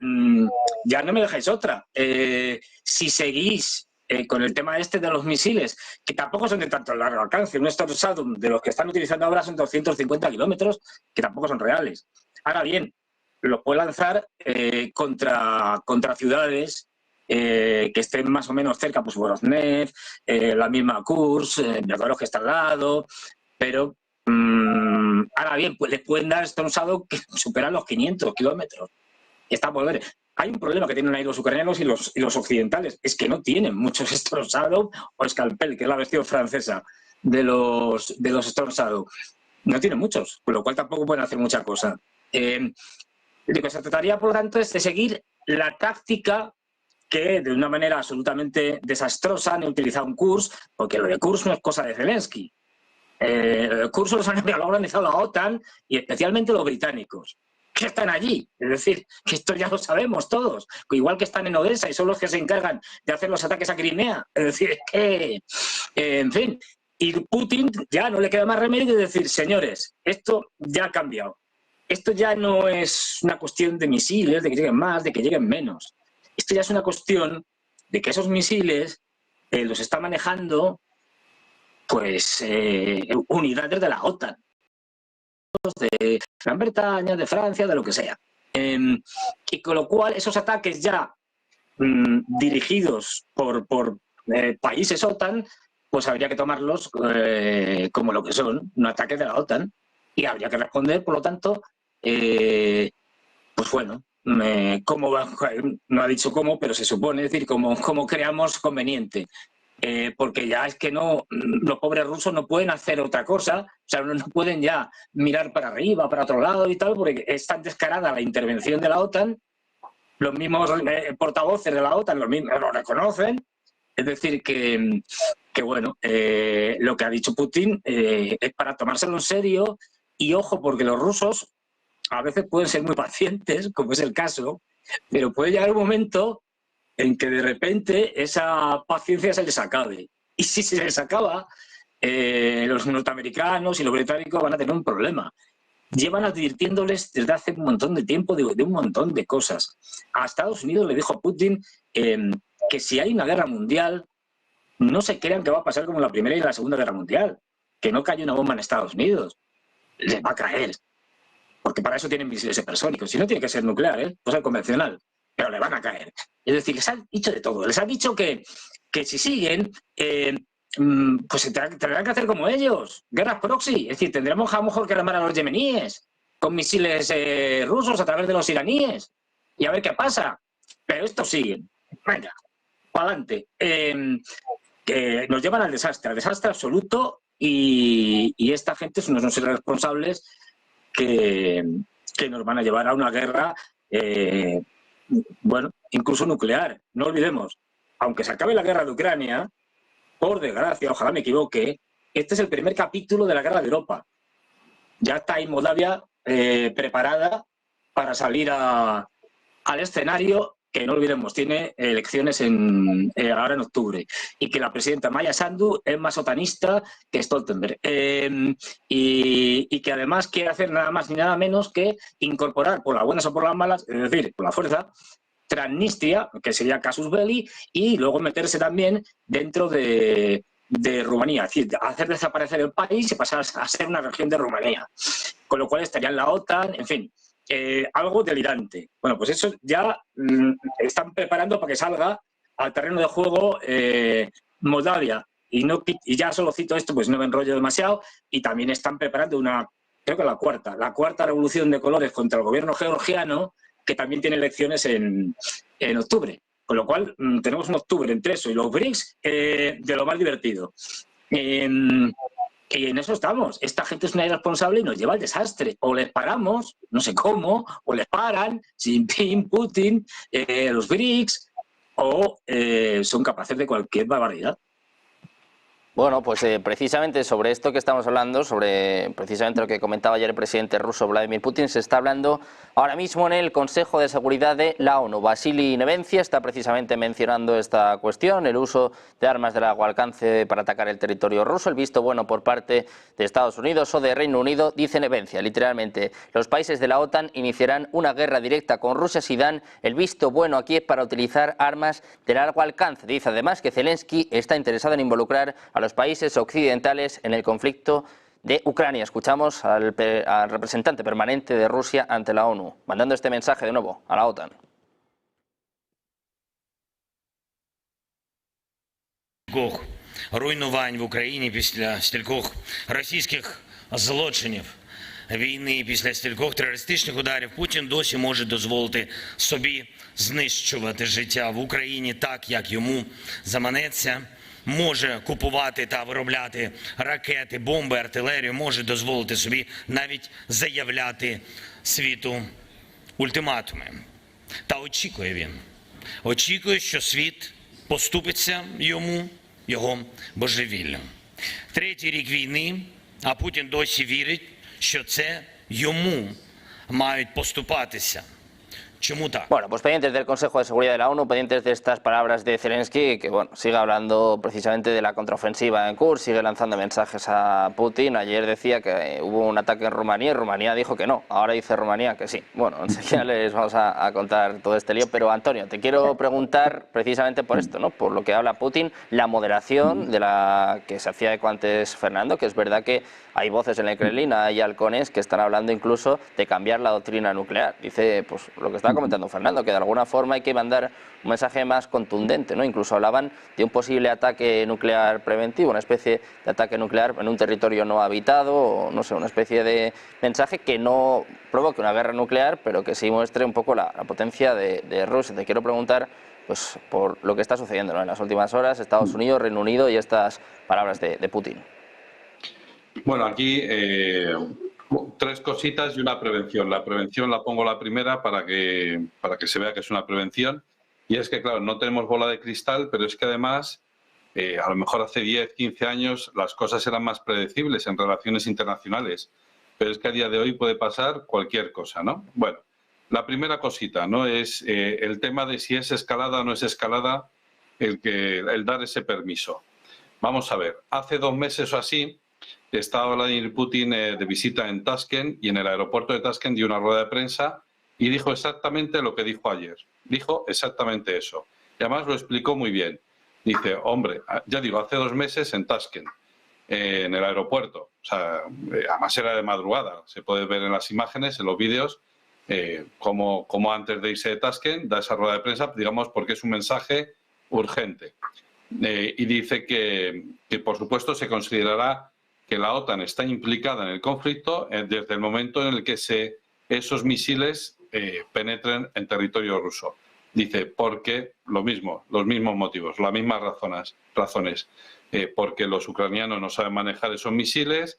D: ya no me dejáis otra. Si seguís con el tema este de los misiles, que tampoco son de tanto largo alcance, un Storm Shadow de los que están utilizando ahora son 250 kilómetros, que tampoco son reales. Ahora bien, los puede lanzar contra ciudades que estén más o menos cerca, pues Voronezh, la misma Kursk, Belgorod que está al lado, pero ahora bien, pues les pueden dar Storm Shadow que superan los 500 kilómetros. Está por ver. Hay un problema que tienen ahí los ucranianos y los occidentales, es que no tienen muchos Storm Shadow o Scalpel, que es la versión francesa de los Storm Shadow. No tienen muchos, con lo cual tampoco pueden hacer mucha cosa. Lo que se trataría, por lo tanto, es de seguir la táctica que de una manera absolutamente desastrosa han utilizado en Kursk, porque lo de Kursk no es cosa de Zelensky. Kursk lo ha organizado la OTAN y especialmente los británicos, que están allí. Es decir, que esto ya lo sabemos todos, igual que están en Odessa y son los que se encargan de hacer los ataques a Crimea. Es decir, es que, en fin, y Putin ya no le queda más remedio que decir, señores, esto ya ha cambiado. Esto ya no es una cuestión de misiles, de que lleguen más, de que lleguen menos. Esto ya es una cuestión de que esos misiles los está manejando pues unidades de la OTAN, de Gran Bretaña, de Francia, de lo que sea. Y con lo cual esos ataques ya dirigidos por países OTAN, pues habría que tomarlos como lo que son, un ataque de la OTAN. Y habría que responder, por lo tanto, pues bueno, cómo no ha dicho cómo, pero se supone, es decir, cómo creamos conveniente. Porque ya es que no, los pobres rusos no pueden hacer otra cosa, o sea, no pueden ya mirar para arriba, para otro lado y tal, porque es tan descarada la intervención de la OTAN, los mismos portavoces de la OTAN los mismos lo reconocen, es decir, que bueno, lo que ha dicho Putin es para tomárselo en serio, y ojo, porque los rusos a veces pueden ser muy pacientes, como es el caso, pero puede llegar un momento en que de repente esa paciencia se les acabe. Y si se les acaba, los norteamericanos y los británicos van a tener un problema. Llevan advirtiéndoles desde hace un montón de tiempo de un montón de cosas. A Estados Unidos le dijo Putin que si hay una guerra mundial, no se crean que va a pasar como la Primera y la Segunda Guerra Mundial, que no cayó una bomba en Estados Unidos. Les va a caer. Porque para eso tienen misiles supersónicos. Si no, tiene que ser nuclear, puede ser convencional. Pero le van a caer. Es decir, les han dicho de todo. Les han dicho que si siguen, pues tendrán que hacer como ellos. Guerras proxy. Es decir, tendremos a lo mejor que armar a los yemeníes con misiles rusos a través de los iraníes. Y a ver qué pasa. Pero estos siguen. Venga, para adelante. Que nos llevan al desastre absoluto. Y esta gente son unos responsables que nos van a llevar a una guerra... bueno, incluso nuclear. No olvidemos, aunque se acabe la guerra de Ucrania, por desgracia, ojalá me equivoque, este es el primer capítulo de la guerra de Europa. Ya está ahí Moldavia preparada para salir al escenario que no olvidemos, tiene elecciones ahora en octubre, y que la presidenta Maya Sandu es más otanista que Stoltenberg, y que además quiere hacer nada más ni nada menos que incorporar, por las buenas o por las malas, es decir, por la fuerza, Transnistria, que sería casus belli, y luego meterse también dentro de Rumanía, es decir, hacer desaparecer el país y pasar a ser una región de Rumanía, con lo cual estaría en la OTAN, en fin, algo delirante. Bueno, pues eso ya están preparando para que salga al terreno de juego Moldavia, y ya solo cito esto, pues no me enrollo demasiado, y también están preparando creo que la cuarta revolución de colores contra el gobierno georgiano, que también tiene elecciones en octubre. Con lo cual, tenemos un octubre entre eso y los BRICS de lo más divertido. Y en eso estamos. Esta gente es una irresponsable y nos lleva al desastre. O les paramos, no sé cómo, o les paran, Xi Jinping, Putin, los BRICS, o son capaces de cualquier barbaridad.
A: Bueno, pues precisamente sobre esto que estamos hablando, sobre precisamente lo que comentaba ayer el presidente ruso Vladimir Putin, se está hablando ahora mismo en el Consejo de Seguridad de la ONU. Vasily Nevencia está precisamente mencionando esta cuestión, el uso de armas de largo alcance para atacar el territorio ruso, el visto bueno por parte de Estados Unidos o de Reino Unido, dice Nevencia, literalmente, los países de la OTAN iniciarán una guerra directa con Rusia si dan el visto bueno a Kiev para utilizar armas de largo alcance. Dice además que Zelensky está interesado en involucrar a los países occidentales en el conflicto de Ucrania. Escuchamos al representante permanente de Rusia ante la ONU, mandando este mensaje de nuevo a la OTAN.
F: Руйнувань в Україні після стількох російських злочинів війни, після стількох терористичних ударів Путін досі може дозволити собі знищувати життя в Україні так, як йому заманеться. Може купувати та виробляти ракети, бомби, артилерію, може дозволити собі навіть заявляти світу ультиматуми. Та очікує він. Очікує, що світ поступиться йому, його божевіллю. Третій рік війни, а Путін досі вірить, що це йому мають поступатися.
A: Bueno, pues pendientes del Consejo de Seguridad de la ONU, pendientes de estas palabras de Zelensky, que bueno, sigue hablando precisamente de la contraofensiva en Kursk, sigue lanzando mensajes a Putin. Ayer decía que hubo un ataque en Rumanía y Rumanía dijo que no, ahora dice Rumanía que sí. Bueno, enseguida les vamos a contar todo este lío, pero Antonio, te quiero preguntar precisamente por esto, ¿no? Por lo que habla Putin, la moderación de la que se hacía eco antes Fernando, que es verdad que hay voces en el Kremlin, hay halcones que están hablando incluso de cambiar la doctrina nuclear. Dice, pues lo que estaba comentando Fernando, que de alguna forma hay que mandar un mensaje más contundente, ¿no? Incluso hablaban de un posible ataque nuclear preventivo, una especie de ataque nuclear en un territorio no habitado, o no sé, una especie de mensaje que no provoque una guerra nuclear, pero que sí muestre un poco la potencia de Rusia. Te quiero preguntar, pues, por lo que está sucediendo, ¿no? En las últimas horas, Estados Unidos, Reino Unido y estas palabras de Putin.
C: Bueno, aquí tres cositas y una prevención. La prevención la pongo la primera para que se vea que es una prevención. Y es que, claro, no tenemos bola de cristal, pero es que además, a lo mejor hace 10, 15 años las cosas eran más predecibles en relaciones internacionales. Pero es que a día de hoy puede pasar cualquier cosa, ¿no? Bueno, la primera cosita, ¿no? Es el tema de si es escalada o no es escalada el dar ese permiso. Vamos a ver, hace 2 meses o así, estaba Vladimir Putin de visita en Tashkent y en el aeropuerto de Tashkent dio una rueda de prensa y dijo exactamente lo que dijo ayer. Dijo exactamente eso. Y además lo explicó muy bien. Dice, hombre, ya digo, hace 2 meses en Tashkent, en el aeropuerto. O sea, además era de madrugada. Se puede ver en las imágenes, en los vídeos, como antes de irse de Tashkent da esa rueda de prensa, digamos, porque es un mensaje urgente. Y dice que por supuesto se considerará que la OTAN está implicada en el conflicto desde el momento en el que esos misiles penetren en territorio ruso. Dice, porque los mismos motivos, las mismas razones. Porque los ucranianos no saben manejar esos misiles,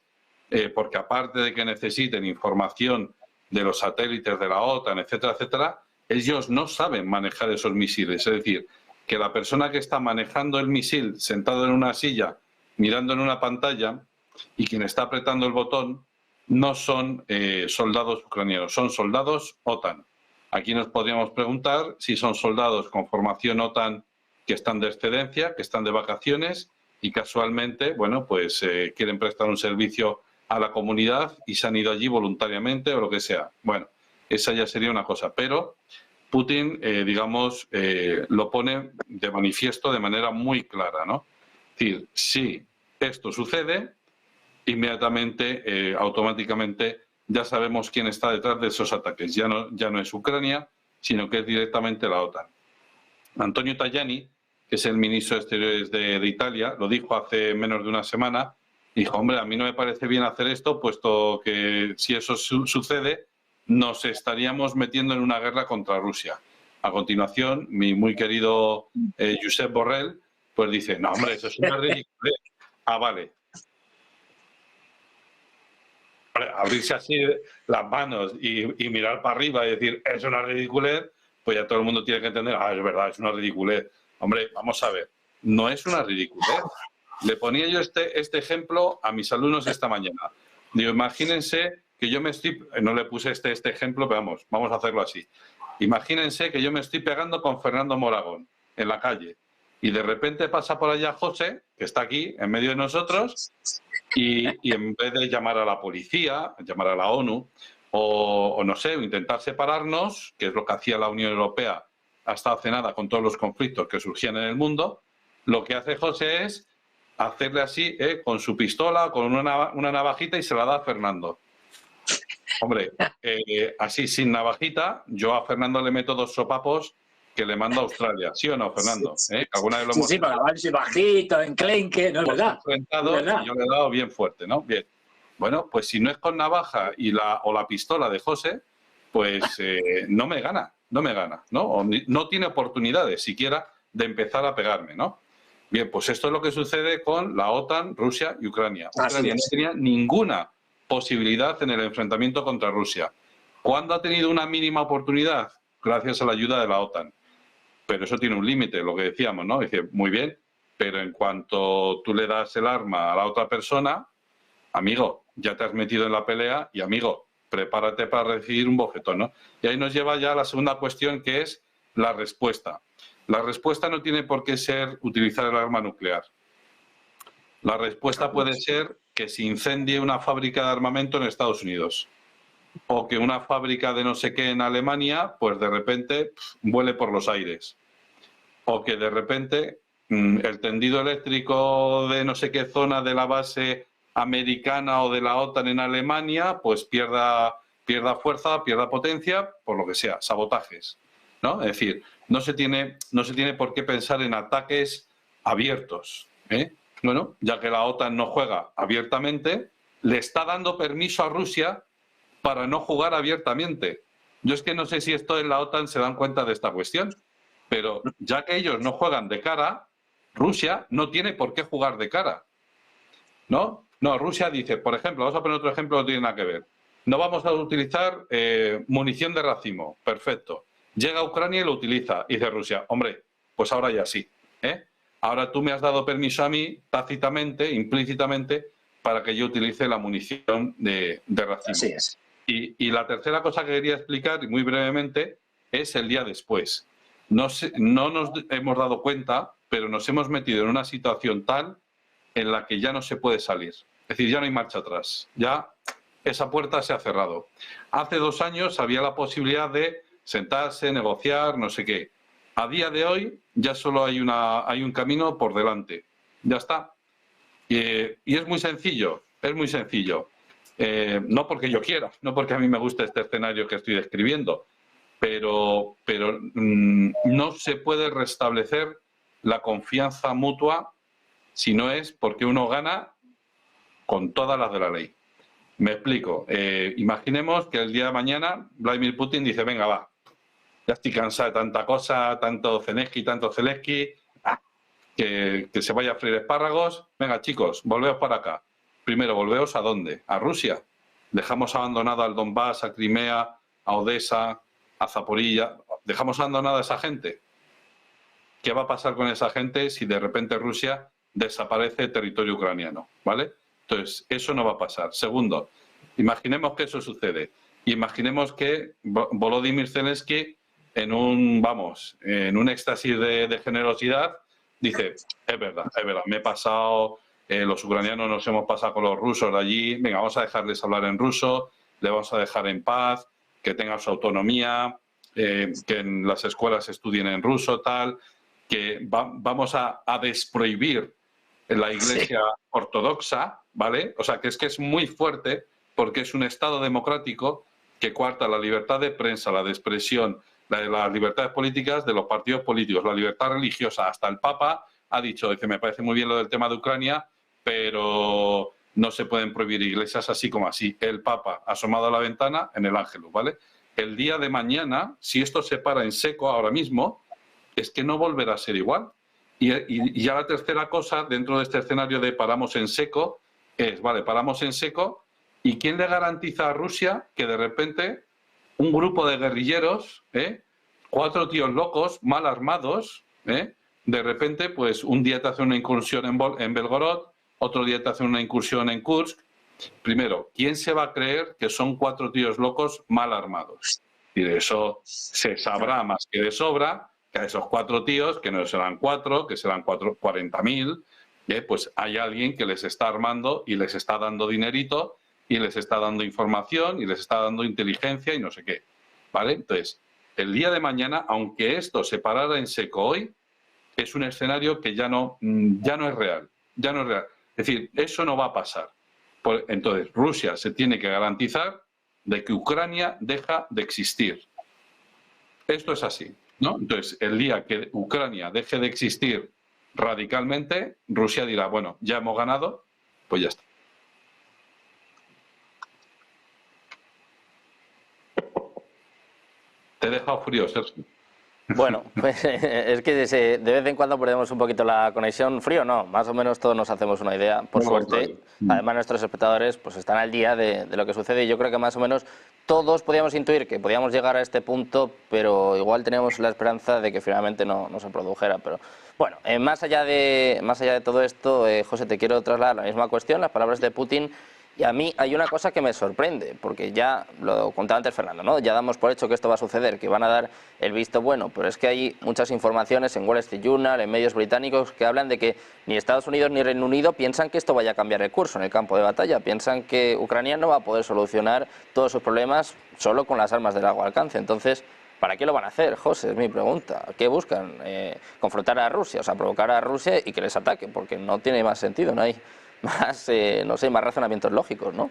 C: porque aparte de que necesiten información de los satélites de la OTAN, etcétera, etcétera, ellos no saben manejar esos misiles. Es decir, que la persona que está manejando el misil sentado en una silla, mirando en una pantalla, y quien está apretando el botón no son soldados ucranianos, son soldados OTAN. Aquí nos podríamos preguntar si son soldados con formación OTAN que están de excedencia, que están de vacaciones y casualmente, bueno, pues quieren prestar un servicio a la comunidad y se han ido allí voluntariamente o lo que sea. Bueno, esa ya sería una cosa, pero Putin, digamos, lo pone de manifiesto de manera muy clara, ¿no? Es decir, si esto sucede, inmediatamente, automáticamente, ya sabemos quién está detrás de esos ataques. Ya no es Ucrania, sino que es directamente la OTAN. Antonio Tajani, que es el ministro de Exteriores de Italia, lo dijo hace menos de una semana. Dijo, hombre, a mí no me parece bien hacer esto, puesto que si eso sucede, nos estaríamos metiendo en una guerra contra Rusia. A continuación, mi muy querido Josep Borrell, pues dice, no, hombre, eso es una ridiculez. Ah, vale. Abrirse así las manos y mirar para arriba y decir, es una ridiculez, pues ya todo el mundo tiene que entender, es verdad, es una ridiculez. Hombre, vamos a ver, no es una ridiculez. Le ponía yo este ejemplo a mis alumnos esta mañana. Digo, imagínense que yo me estoy... No le puse este ejemplo, pero vamos a hacerlo así. Imagínense que yo me estoy pegando con Fernando Moragón en la calle y de repente pasa por allá José, que está aquí en medio de nosotros, y en vez de llamar a la policía, llamar a la ONU, o no sé, intentar separarnos, que es lo que hacía la Unión Europea hasta hace nada con todos los conflictos que surgían en el mundo, lo que hace José es hacerle así, con su pistola, con una navajita y se la da a Fernando. Hombre, así sin navajita, yo a Fernando le meto 2 sopapos que le mando a Australia. ¿Sí o no, Fernando? ¿Alguna vez lo hemos
D: para lavarse bajito, enclenque, no es verdad.
C: Enfrentado y yo le he dado bien fuerte, ¿no? Bien. Bueno, pues si no es con navaja o la pistola de José, pues no me gana, ¿no? O no tiene oportunidades siquiera de empezar a pegarme, ¿no? Bien, pues esto es lo que sucede con la OTAN, Rusia y Ucrania. Ucrania no tenía ninguna posibilidad en el enfrentamiento contra Rusia. ¿Cuándo ha tenido una mínima oportunidad? Gracias a la ayuda de la OTAN. Pero eso tiene un límite, lo que decíamos, ¿no? Dice, muy bien, pero en cuanto tú le das el arma a la otra persona, amigo, ya te has metido en la pelea y, amigo, prepárate para recibir un bofetón, ¿no? Y ahí nos lleva ya a la segunda cuestión, que es la respuesta. La respuesta no tiene por qué ser utilizar el arma nuclear. La respuesta puede ser que se incendie una fábrica de armamento en Estados Unidos o que una fábrica de no sé qué en Alemania, pues de repente vuele por los aires. O que de repente el tendido eléctrico de no sé qué zona de la base americana o de la OTAN en Alemania, pues pierda fuerza, pierda potencia, por lo que sea, sabotajes, ¿no? Es decir, no se tiene por qué pensar en ataques abiertos, Bueno, ya que la OTAN no juega abiertamente, le está dando permiso a Rusia para no jugar abiertamente. Yo es que no sé si esto en la OTAN se dan cuenta de esta cuestión, pero ya que ellos no juegan de cara, Rusia no tiene por qué jugar de cara, ¿no? No, Rusia dice, por ejemplo, vamos a poner otro ejemplo que no tiene nada que ver. No vamos a utilizar munición de racimo, perfecto. Llega a Ucrania y lo utiliza, dice Rusia, hombre, pues ahora ya sí, Ahora tú me has dado permiso a mí, tácitamente, implícitamente, para que yo utilice la munición de racimo.
D: Así es.
C: Y la tercera cosa que quería explicar, y muy brevemente, es el día después. No nos hemos dado cuenta, pero nos hemos metido en una situación tal en la que ya no se puede salir. Es decir, ya no hay marcha atrás. Ya esa puerta se ha cerrado. Hace 2 años había la posibilidad de sentarse, negociar, no sé qué. A día de hoy ya solo hay un camino por delante. Ya está. Y es muy sencillo, no porque yo quiera, no porque a mí me guste este escenario que estoy describiendo, pero no se puede restablecer la confianza mutua si no es porque uno gana con todas las de la ley. Me explico. Imaginemos que el día de mañana Vladimir Putin dice, venga, va, ya estoy cansado de tanta cosa, tanto Zelensky, que se vaya a freír espárragos. Venga, chicos, volveos para acá. Primero, ¿volveos a dónde? A Rusia. Dejamos abandonado al Donbass, a Crimea, a Odessa, a Zaporilla. ¿Dejamos abandonada a esa gente? ¿Qué va a pasar con esa gente si de repente Rusia desaparece del territorio ucraniano? ¿Vale? Entonces, eso no va a pasar. Segundo, imaginemos que eso sucede. Imaginemos que Volodymyr Zelensky, en un éxtasis de generosidad, dice, es verdad, me he pasado, los ucranianos nos hemos pasado con los rusos de allí, venga, vamos a dejarles hablar en ruso, le vamos a dejar en paz, que tengan su autonomía, que en las escuelas estudien en ruso, tal, que vamos a desprohibir la Iglesia ortodoxa, ¿vale? O sea, que es muy fuerte porque es un Estado democrático que coarta la libertad de prensa, la de expresión, las libertades políticas de los partidos políticos, la libertad religiosa. Hasta el Papa ha dicho, dice, me parece muy bien lo del tema de Ucrania, pero no se pueden prohibir iglesias así como así. El Papa asomado a la ventana en el Ángelus, ¿vale? El día de mañana, si esto se para en seco ahora mismo, es que no volverá a ser igual. Y ya la tercera cosa, dentro de este escenario de paramos en seco, es, vale, paramos en seco, ¿y quién le garantiza a Rusia que de repente un grupo de guerrilleros, 4 tíos locos, mal armados, de repente, pues un día te hacen una incursión en Belgorod, otro día te hacen una incursión en Kursk? Primero, ¿quién se va a creer que son 4 tíos locos mal armados? Y de eso se sabrá más que de sobra que a esos 4 tíos, que no serán 4, que serán 40.000, pues hay alguien que les está armando y les está dando dinerito y les está dando información y les está dando inteligencia y no sé qué, ¿vale? Entonces, el día de mañana, aunque esto se parara en seco hoy, es un escenario que ya no es real, ya no es real. Es decir, eso no va a pasar. Entonces, Rusia se tiene que garantizar de que Ucrania deja de existir. Esto es así, ¿no? Entonces, el día que Ucrania deje de existir radicalmente, Rusia dirá, bueno, ya hemos ganado, pues ya está. Te he dejado frío, Sergio.
A: Bueno, pues es que de vez en cuando perdemos un poquito la conexión. Frío no, más o menos todos nos hacemos una idea, por suerte. Además, nuestros espectadores pues están al día de lo que sucede y yo creo que más o menos todos podíamos intuir que podíamos llegar a este punto, pero igual teníamos la esperanza de que finalmente no se produjera. Pero bueno, más allá de todo esto, José, te quiero trasladar la misma cuestión, las palabras de Putin. Y a mí hay una cosa que me sorprende, porque ya lo contaba antes Fernando, ¿no? Ya damos por hecho que esto va a suceder, que van a dar el visto bueno, pero es que hay muchas informaciones en Wall Street Journal, en medios británicos, que hablan de que ni Estados Unidos ni Reino Unido piensan que esto vaya a cambiar el curso en el campo de batalla, piensan que Ucrania no va a poder solucionar todos sus problemas solo con las armas de largo alcance. Entonces, ¿para qué lo van a hacer, José? Es mi pregunta. ¿Qué buscan? Confrontar a Rusia, o sea, provocar a Rusia y que les ataque, porque no tiene más sentido, no hay más, no sé, más razonamientos lógicos, ¿no?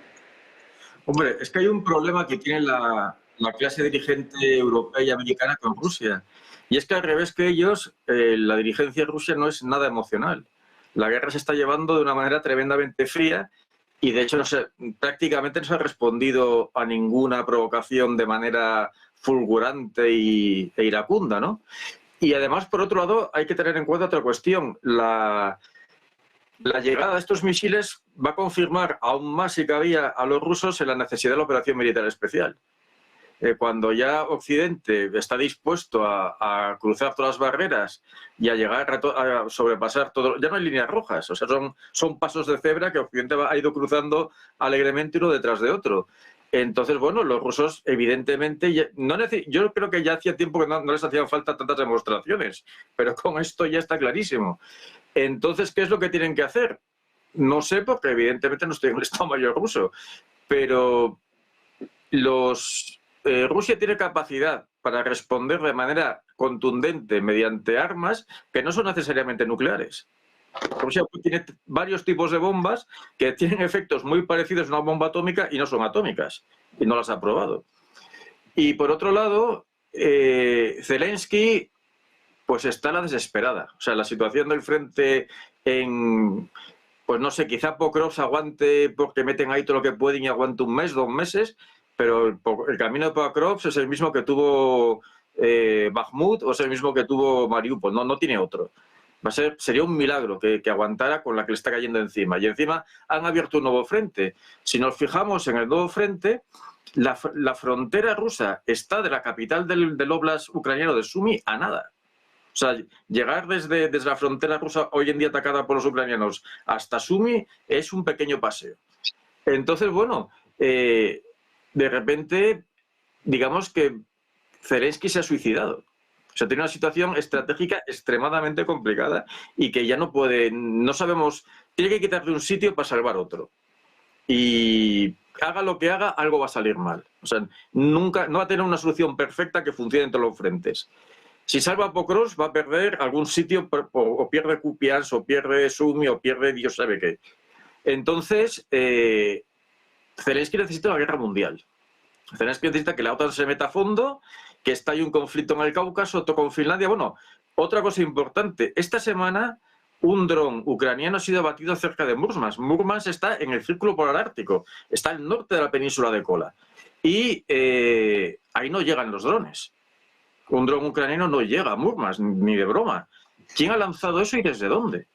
E: Hombre, es que hay un problema que tiene la clase dirigente europea y americana con Rusia. Y es que al revés que ellos, la dirigencia rusa no es nada emocional. La guerra se está llevando de una manera tremendamente fría y de hecho prácticamente no se ha respondido a ninguna provocación de manera fulgurante e iracunda, ¿no? Y además, por otro lado, hay que tener en cuenta otra cuestión. La llegada de estos misiles va a confirmar aún más, si cabía, a los rusos en la necesidad de la operación militar especial. Cuando ya Occidente está dispuesto a cruzar todas las barreras y a llegar a sobrepasar todo, ya no hay líneas rojas, o sea, son pasos de cebra que Occidente ha ido cruzando alegremente uno detrás de otro. Entonces, bueno, los rusos, evidentemente, yo creo que ya hacía tiempo que no les hacían falta tantas demostraciones, pero con esto ya está clarísimo. Entonces, ¿qué es lo que tienen que hacer? No sé, porque evidentemente no estoy en el Estado Mayor ruso, pero Rusia tiene capacidad para responder de manera contundente mediante armas que no son necesariamente nucleares. Rusia tiene varios tipos de bombas que tienen efectos muy parecidos a una bomba atómica y no son atómicas, y no las ha probado. Y por otro lado, Zelensky pues está la desesperada. O sea, la situación del frente pues no sé, quizá Pokrovsk aguante porque meten ahí todo lo que pueden y aguante un mes, 2 meses, pero el camino de Pokrovsk es el mismo que tuvo Bakhmut o es el mismo que tuvo Mariupol, no tiene otro. Sería un milagro que aguantara con la que le está cayendo encima. Y encima han abierto un nuevo frente. Si nos fijamos en el nuevo frente, la frontera rusa está de la capital del óblast ucraniano de Sumy a nada. O sea, llegar desde la frontera rusa, hoy en día atacada por los ucranianos, hasta Sumy es un pequeño paseo. Entonces, bueno, de repente, digamos que Zelensky se ha suicidado. O sea, tiene una situación estratégica extremadamente complicada y que ya no puede, no sabemos, tiene que quitar de un sitio para salvar otro. Y haga lo que haga, algo va a salir mal. O sea, nunca, no va a tener una solución perfecta que funcione en todos los frentes. Si salva a Pokros, va a perder algún sitio, o pierde Kupiansk, o pierde Sumy, o pierde Dios sabe qué. Entonces, Zelensky necesita una guerra mundial. Zelensky necesita que la OTAN se meta a fondo, que está ahí un conflicto en el Cáucaso, otro con Finlandia. Bueno, otra cosa importante, esta semana un dron ucraniano ha sido abatido cerca de Murmansk. Murmansk está en el Círculo Polar Ártico, está al norte de la península de Kola. Y ahí no llegan los drones. Un dron ucraniano no llega a Murmansk, ni de broma. ¿Quién ha lanzado eso y desde dónde?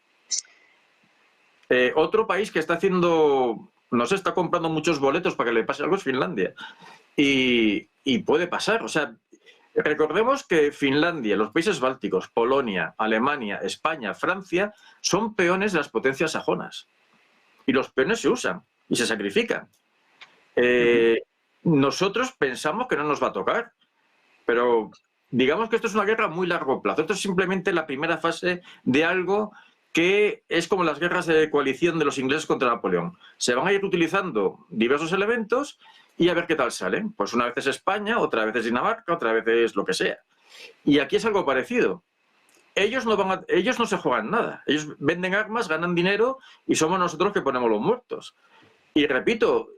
E: Otro país que está haciendo, no sé, está comprando muchos boletos para que le pase algo es Finlandia. Y puede pasar, o sea, recordemos que Finlandia, los países bálticos, Polonia, Alemania, España, Francia, son peones de las potencias sajonas. Y los peones se usan y se sacrifican. Nosotros pensamos que no nos va a tocar, pero digamos que esto es una guerra a muy largo plazo. Esto es simplemente la primera fase de algo que es como las guerras de coalición de los ingleses contra Napoleón. Se van a ir utilizando diversos elementos y a ver qué tal salen. Pues una vez es España, otra vez es Dinamarca, otra vez es lo que sea. Y aquí es algo parecido. Ellos no se juegan nada. Ellos venden armas, ganan dinero y somos nosotros que ponemos los muertos. Y repito,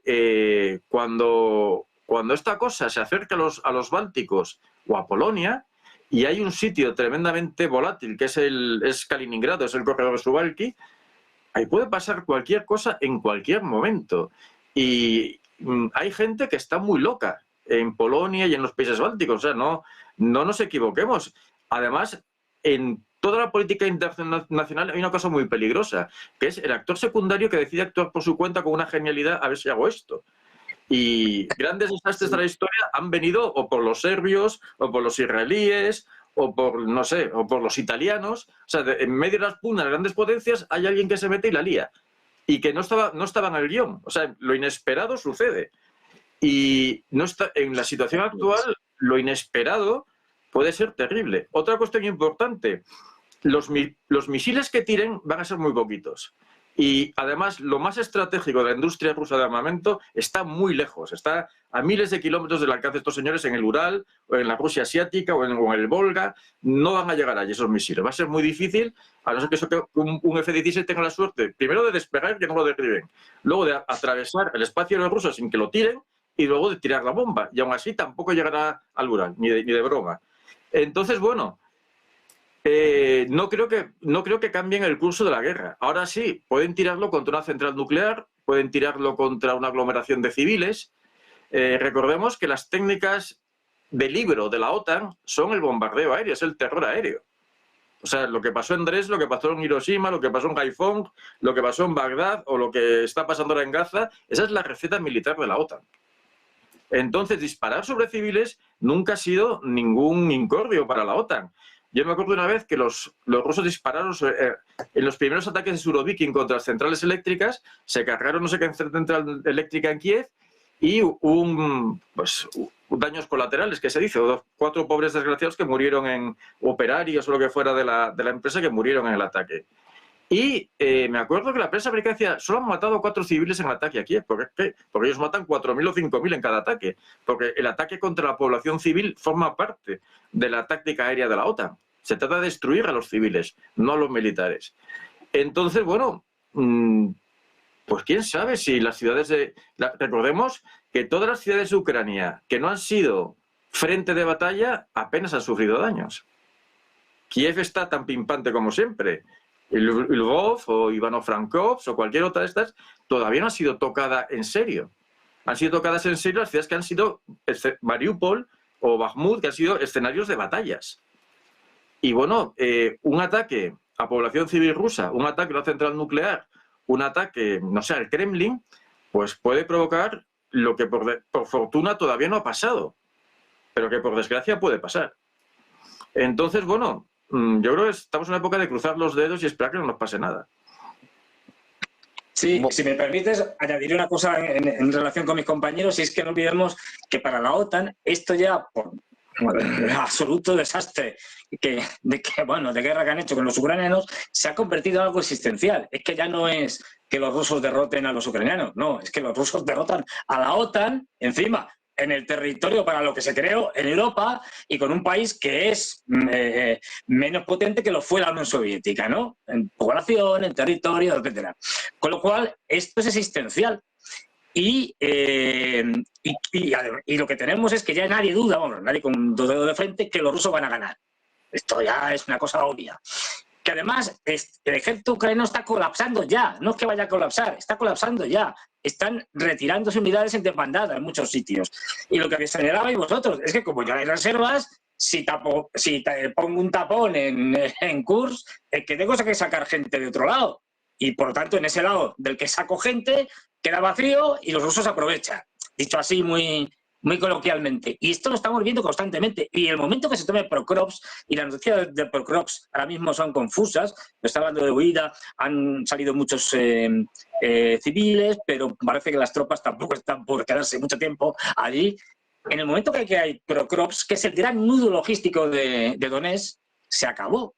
E: cuando esta cosa se acerca a los bálticos o a Polonia, y hay un sitio tremendamente volátil, que es Kaliningrado, es el corredor Suwalki, ahí puede pasar cualquier cosa en cualquier momento. Y hay gente que está muy loca en Polonia y en los países bálticos. O sea, no nos equivoquemos. Además, en toda la política internacional hay una cosa muy peligrosa, que es el actor secundario que decide actuar por su cuenta con una genialidad, a ver si hago esto. Y grandes desastres de la historia han venido o por los serbios, o por los israelíes, o por, no sé, o por los italianos. O sea, en medio de las pugnas de grandes potencias hay alguien que se mete y la lía. Y que no estaba en el guión. O sea, lo inesperado sucede. Y no está, en la situación actual, lo inesperado puede ser terrible. Otra cuestión importante, los misiles que tiren van a ser muy poquitos. Y además, lo más estratégico de la industria rusa de armamento está muy lejos, está a miles de kilómetros del alcance de estos señores en el Ural, o en la Rusia asiática, o en el Volga. No van a llegar allí esos misiles. Va a ser muy difícil, a no ser que un F-16 tenga la suerte, primero de despegar y que no lo derriben, luego de atravesar el espacio aéreo ruso sin que lo tiren, y luego de tirar la bomba. Y aún así tampoco llegará al Ural, ni de broma. Entonces, bueno, no creo que cambien el curso de la guerra. Ahora sí, pueden tirarlo contra una central nuclear, pueden tirarlo contra una aglomeración de civiles. Recordemos que las técnicas del libro de la OTAN son el bombardeo aéreo, es el terror aéreo. O sea, lo que pasó en Dresde, lo que pasó en Hiroshima, lo que pasó en Haiphong, lo que pasó en Bagdad o lo que está pasando ahora en Gaza, esa es la receta militar de la OTAN. Entonces, disparar sobre civiles nunca ha sido ningún incordio para la OTAN. Yo me acuerdo una vez que los rusos dispararon en los primeros ataques de Surovikin contra las centrales eléctricas, se cargaron no sé qué central eléctrica en Kiev y daños colaterales, que se dice, 4 pobres desgraciados que murieron en operarios o lo que fuera de la empresa que murieron en el ataque. Y me acuerdo que la prensa americana decía, solo han matado 4 civiles en el ataque a Kiev. ¿Por qué? Porque ellos matan 4.000 o 5.000 en cada ataque. Porque el ataque contra la población civil forma parte de la táctica aérea de la OTAN. Se trata de destruir a los civiles, no a los militares. Entonces, bueno, pues quién sabe si las ciudades recordemos que todas las ciudades de Ucrania que no han sido frente de batalla apenas han sufrido daños. Kiev está tan pimpante como siempre. Lvov o Ivano-Frankivsk o cualquier otra de estas todavía no ha sido tocada en serio. Han sido tocadas en serio las ciudades que han sido Mariupol o Bakhmut, que han sido escenarios de batallas. Y bueno, un ataque a población civil rusa, un ataque a una central nuclear, un ataque, no sé, al Kremlin, pues puede provocar lo que por fortuna todavía no ha pasado, pero que por desgracia puede pasar. Entonces, bueno, yo creo que estamos en una época de cruzar los dedos y esperar que no nos pase nada.
D: Sí, si me permites, añadiré una cosa en relación con mis compañeros, y es que no olvidemos que para la OTAN esto ya, por absoluto desastre de guerra que han hecho con los ucranianos, se ha convertido en algo existencial. Es que ya no es que los rusos derroten a los ucranianos, no, es que los rusos derrotan a la OTAN encima, en el territorio para lo que se creó en Europa y con un país que es menos potente que lo fue la Unión Soviética, ¿no? En población, en territorio, etcétera. Con lo cual, esto es existencial. Y lo que tenemos es que ya nadie duda, bueno, nadie con un dedo de frente, que los rusos van a ganar. Esto ya es una cosa obvia. Que además el ejército ucraniano está colapsando ya, no es que vaya a colapsar, está colapsando ya. Están retirándose unidades en desbandada en muchos sitios. Y lo que señalabais vosotros es que como ya hay reservas, si pongo un tapón en Kursk, es que tengo que sacar gente de otro lado. Y por lo tanto, en ese lado del que saco gente, queda vacío y los rusos aprovechan. Dicho así muy coloquialmente. Y esto lo estamos viendo constantemente. Y el momento que se tome Prokrovsk, y las noticias de Prokrovsk ahora mismo son confusas, lo está hablando de huida, han salido muchos civiles, pero parece que las tropas tampoco están por quedarse mucho tiempo allí. En el momento que hay Prokrovsk, que es el gran nudo logístico de Donetsk, se acabó.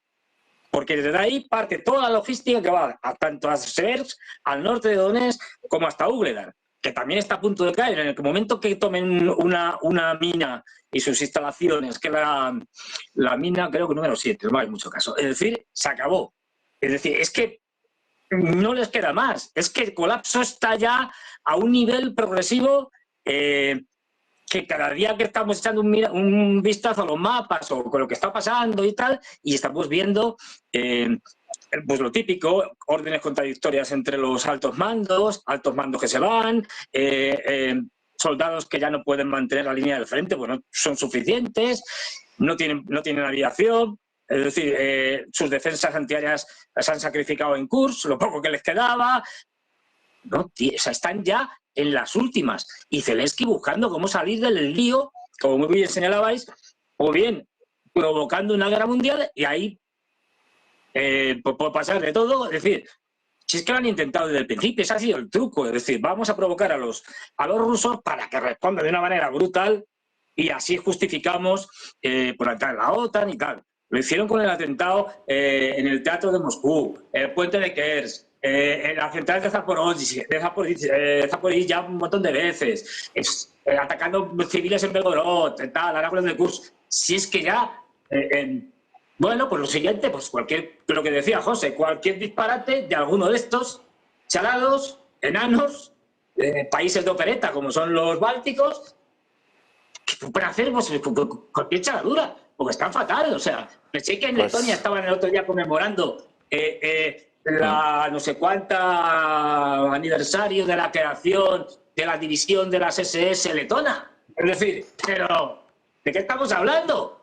D: Porque desde ahí parte toda la logística que va tanto a Seversk, al norte de Donetsk, como hasta Ugledar, que también está a punto de caer. En el momento que tomen una mina y sus instalaciones, que la mina, creo que número 7, no hay mucho caso. Es decir, se acabó. Es decir, es que no les queda más. Es que el colapso está ya a un nivel progresivo que cada día que estamos echando un vistazo a los mapas o con lo que está pasando y tal, y estamos viendo pues lo típico, órdenes contradictorias entre los altos mandos que se van, soldados que ya no pueden mantener la línea del frente, pues no son suficientes, no tienen aviación, es decir, sus defensas antiaéreas las han sacrificado en Kursk, lo poco que les quedaba, no, o sea, están ya en las últimas, y Zelensky buscando cómo salir del lío, como muy bien señalabais, o bien provocando una guerra mundial, y ahí puede pasar de todo. Es decir, si es que lo han intentado desde el principio, ese ha sido el truco, es decir, vamos a provocar a los rusos para que respondan de una manera brutal y así justificamos por entrar en la OTAN y tal. Lo hicieron con el atentado en el teatro de Moscú, el puente de Kers, en la central de Zaporizhia un montón de veces, atacando civiles en Belgorod, tal, ahora con los de Kursk. Si es que ya, bueno, pues lo siguiente, pues lo que decía José, cualquier disparate de alguno de estos chalados, enanos, países de opereta como son los bálticos, que pueden hacer pues, cualquier chaladura, porque están fatal. O sea, pensé que en Letonia estaban el otro día conmemorando la no sé cuánta aniversario de la creación de la división de las SS letona. Es decir, pero ¿de qué estamos hablando?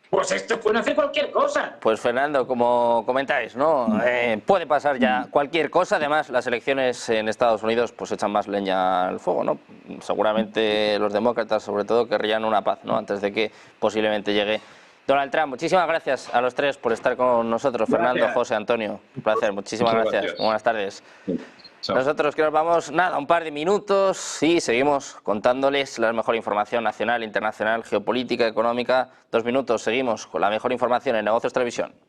D: Pues esto puede hacer cualquier cosa.
A: Pues Fernando, como comentáis, ¿no? Puede pasar ya cualquier cosa. Además, las elecciones en Estados Unidos pues echan más leña al fuego, ¿no? Seguramente los demócratas, sobre todo, querrían una paz, ¿no? Antes de que posiblemente llegue Donald Trump. Muchísimas gracias a los tres por estar con nosotros. Gracias. Fernando, José, Antonio, un placer. Muchísimas gracias. Buenas tardes. Chao. Nosotros que nos vamos, nada, un par de minutos y seguimos contándoles la mejor información nacional, internacional, geopolítica, económica. 2 minutos, seguimos con la mejor información en Negocios Televisión.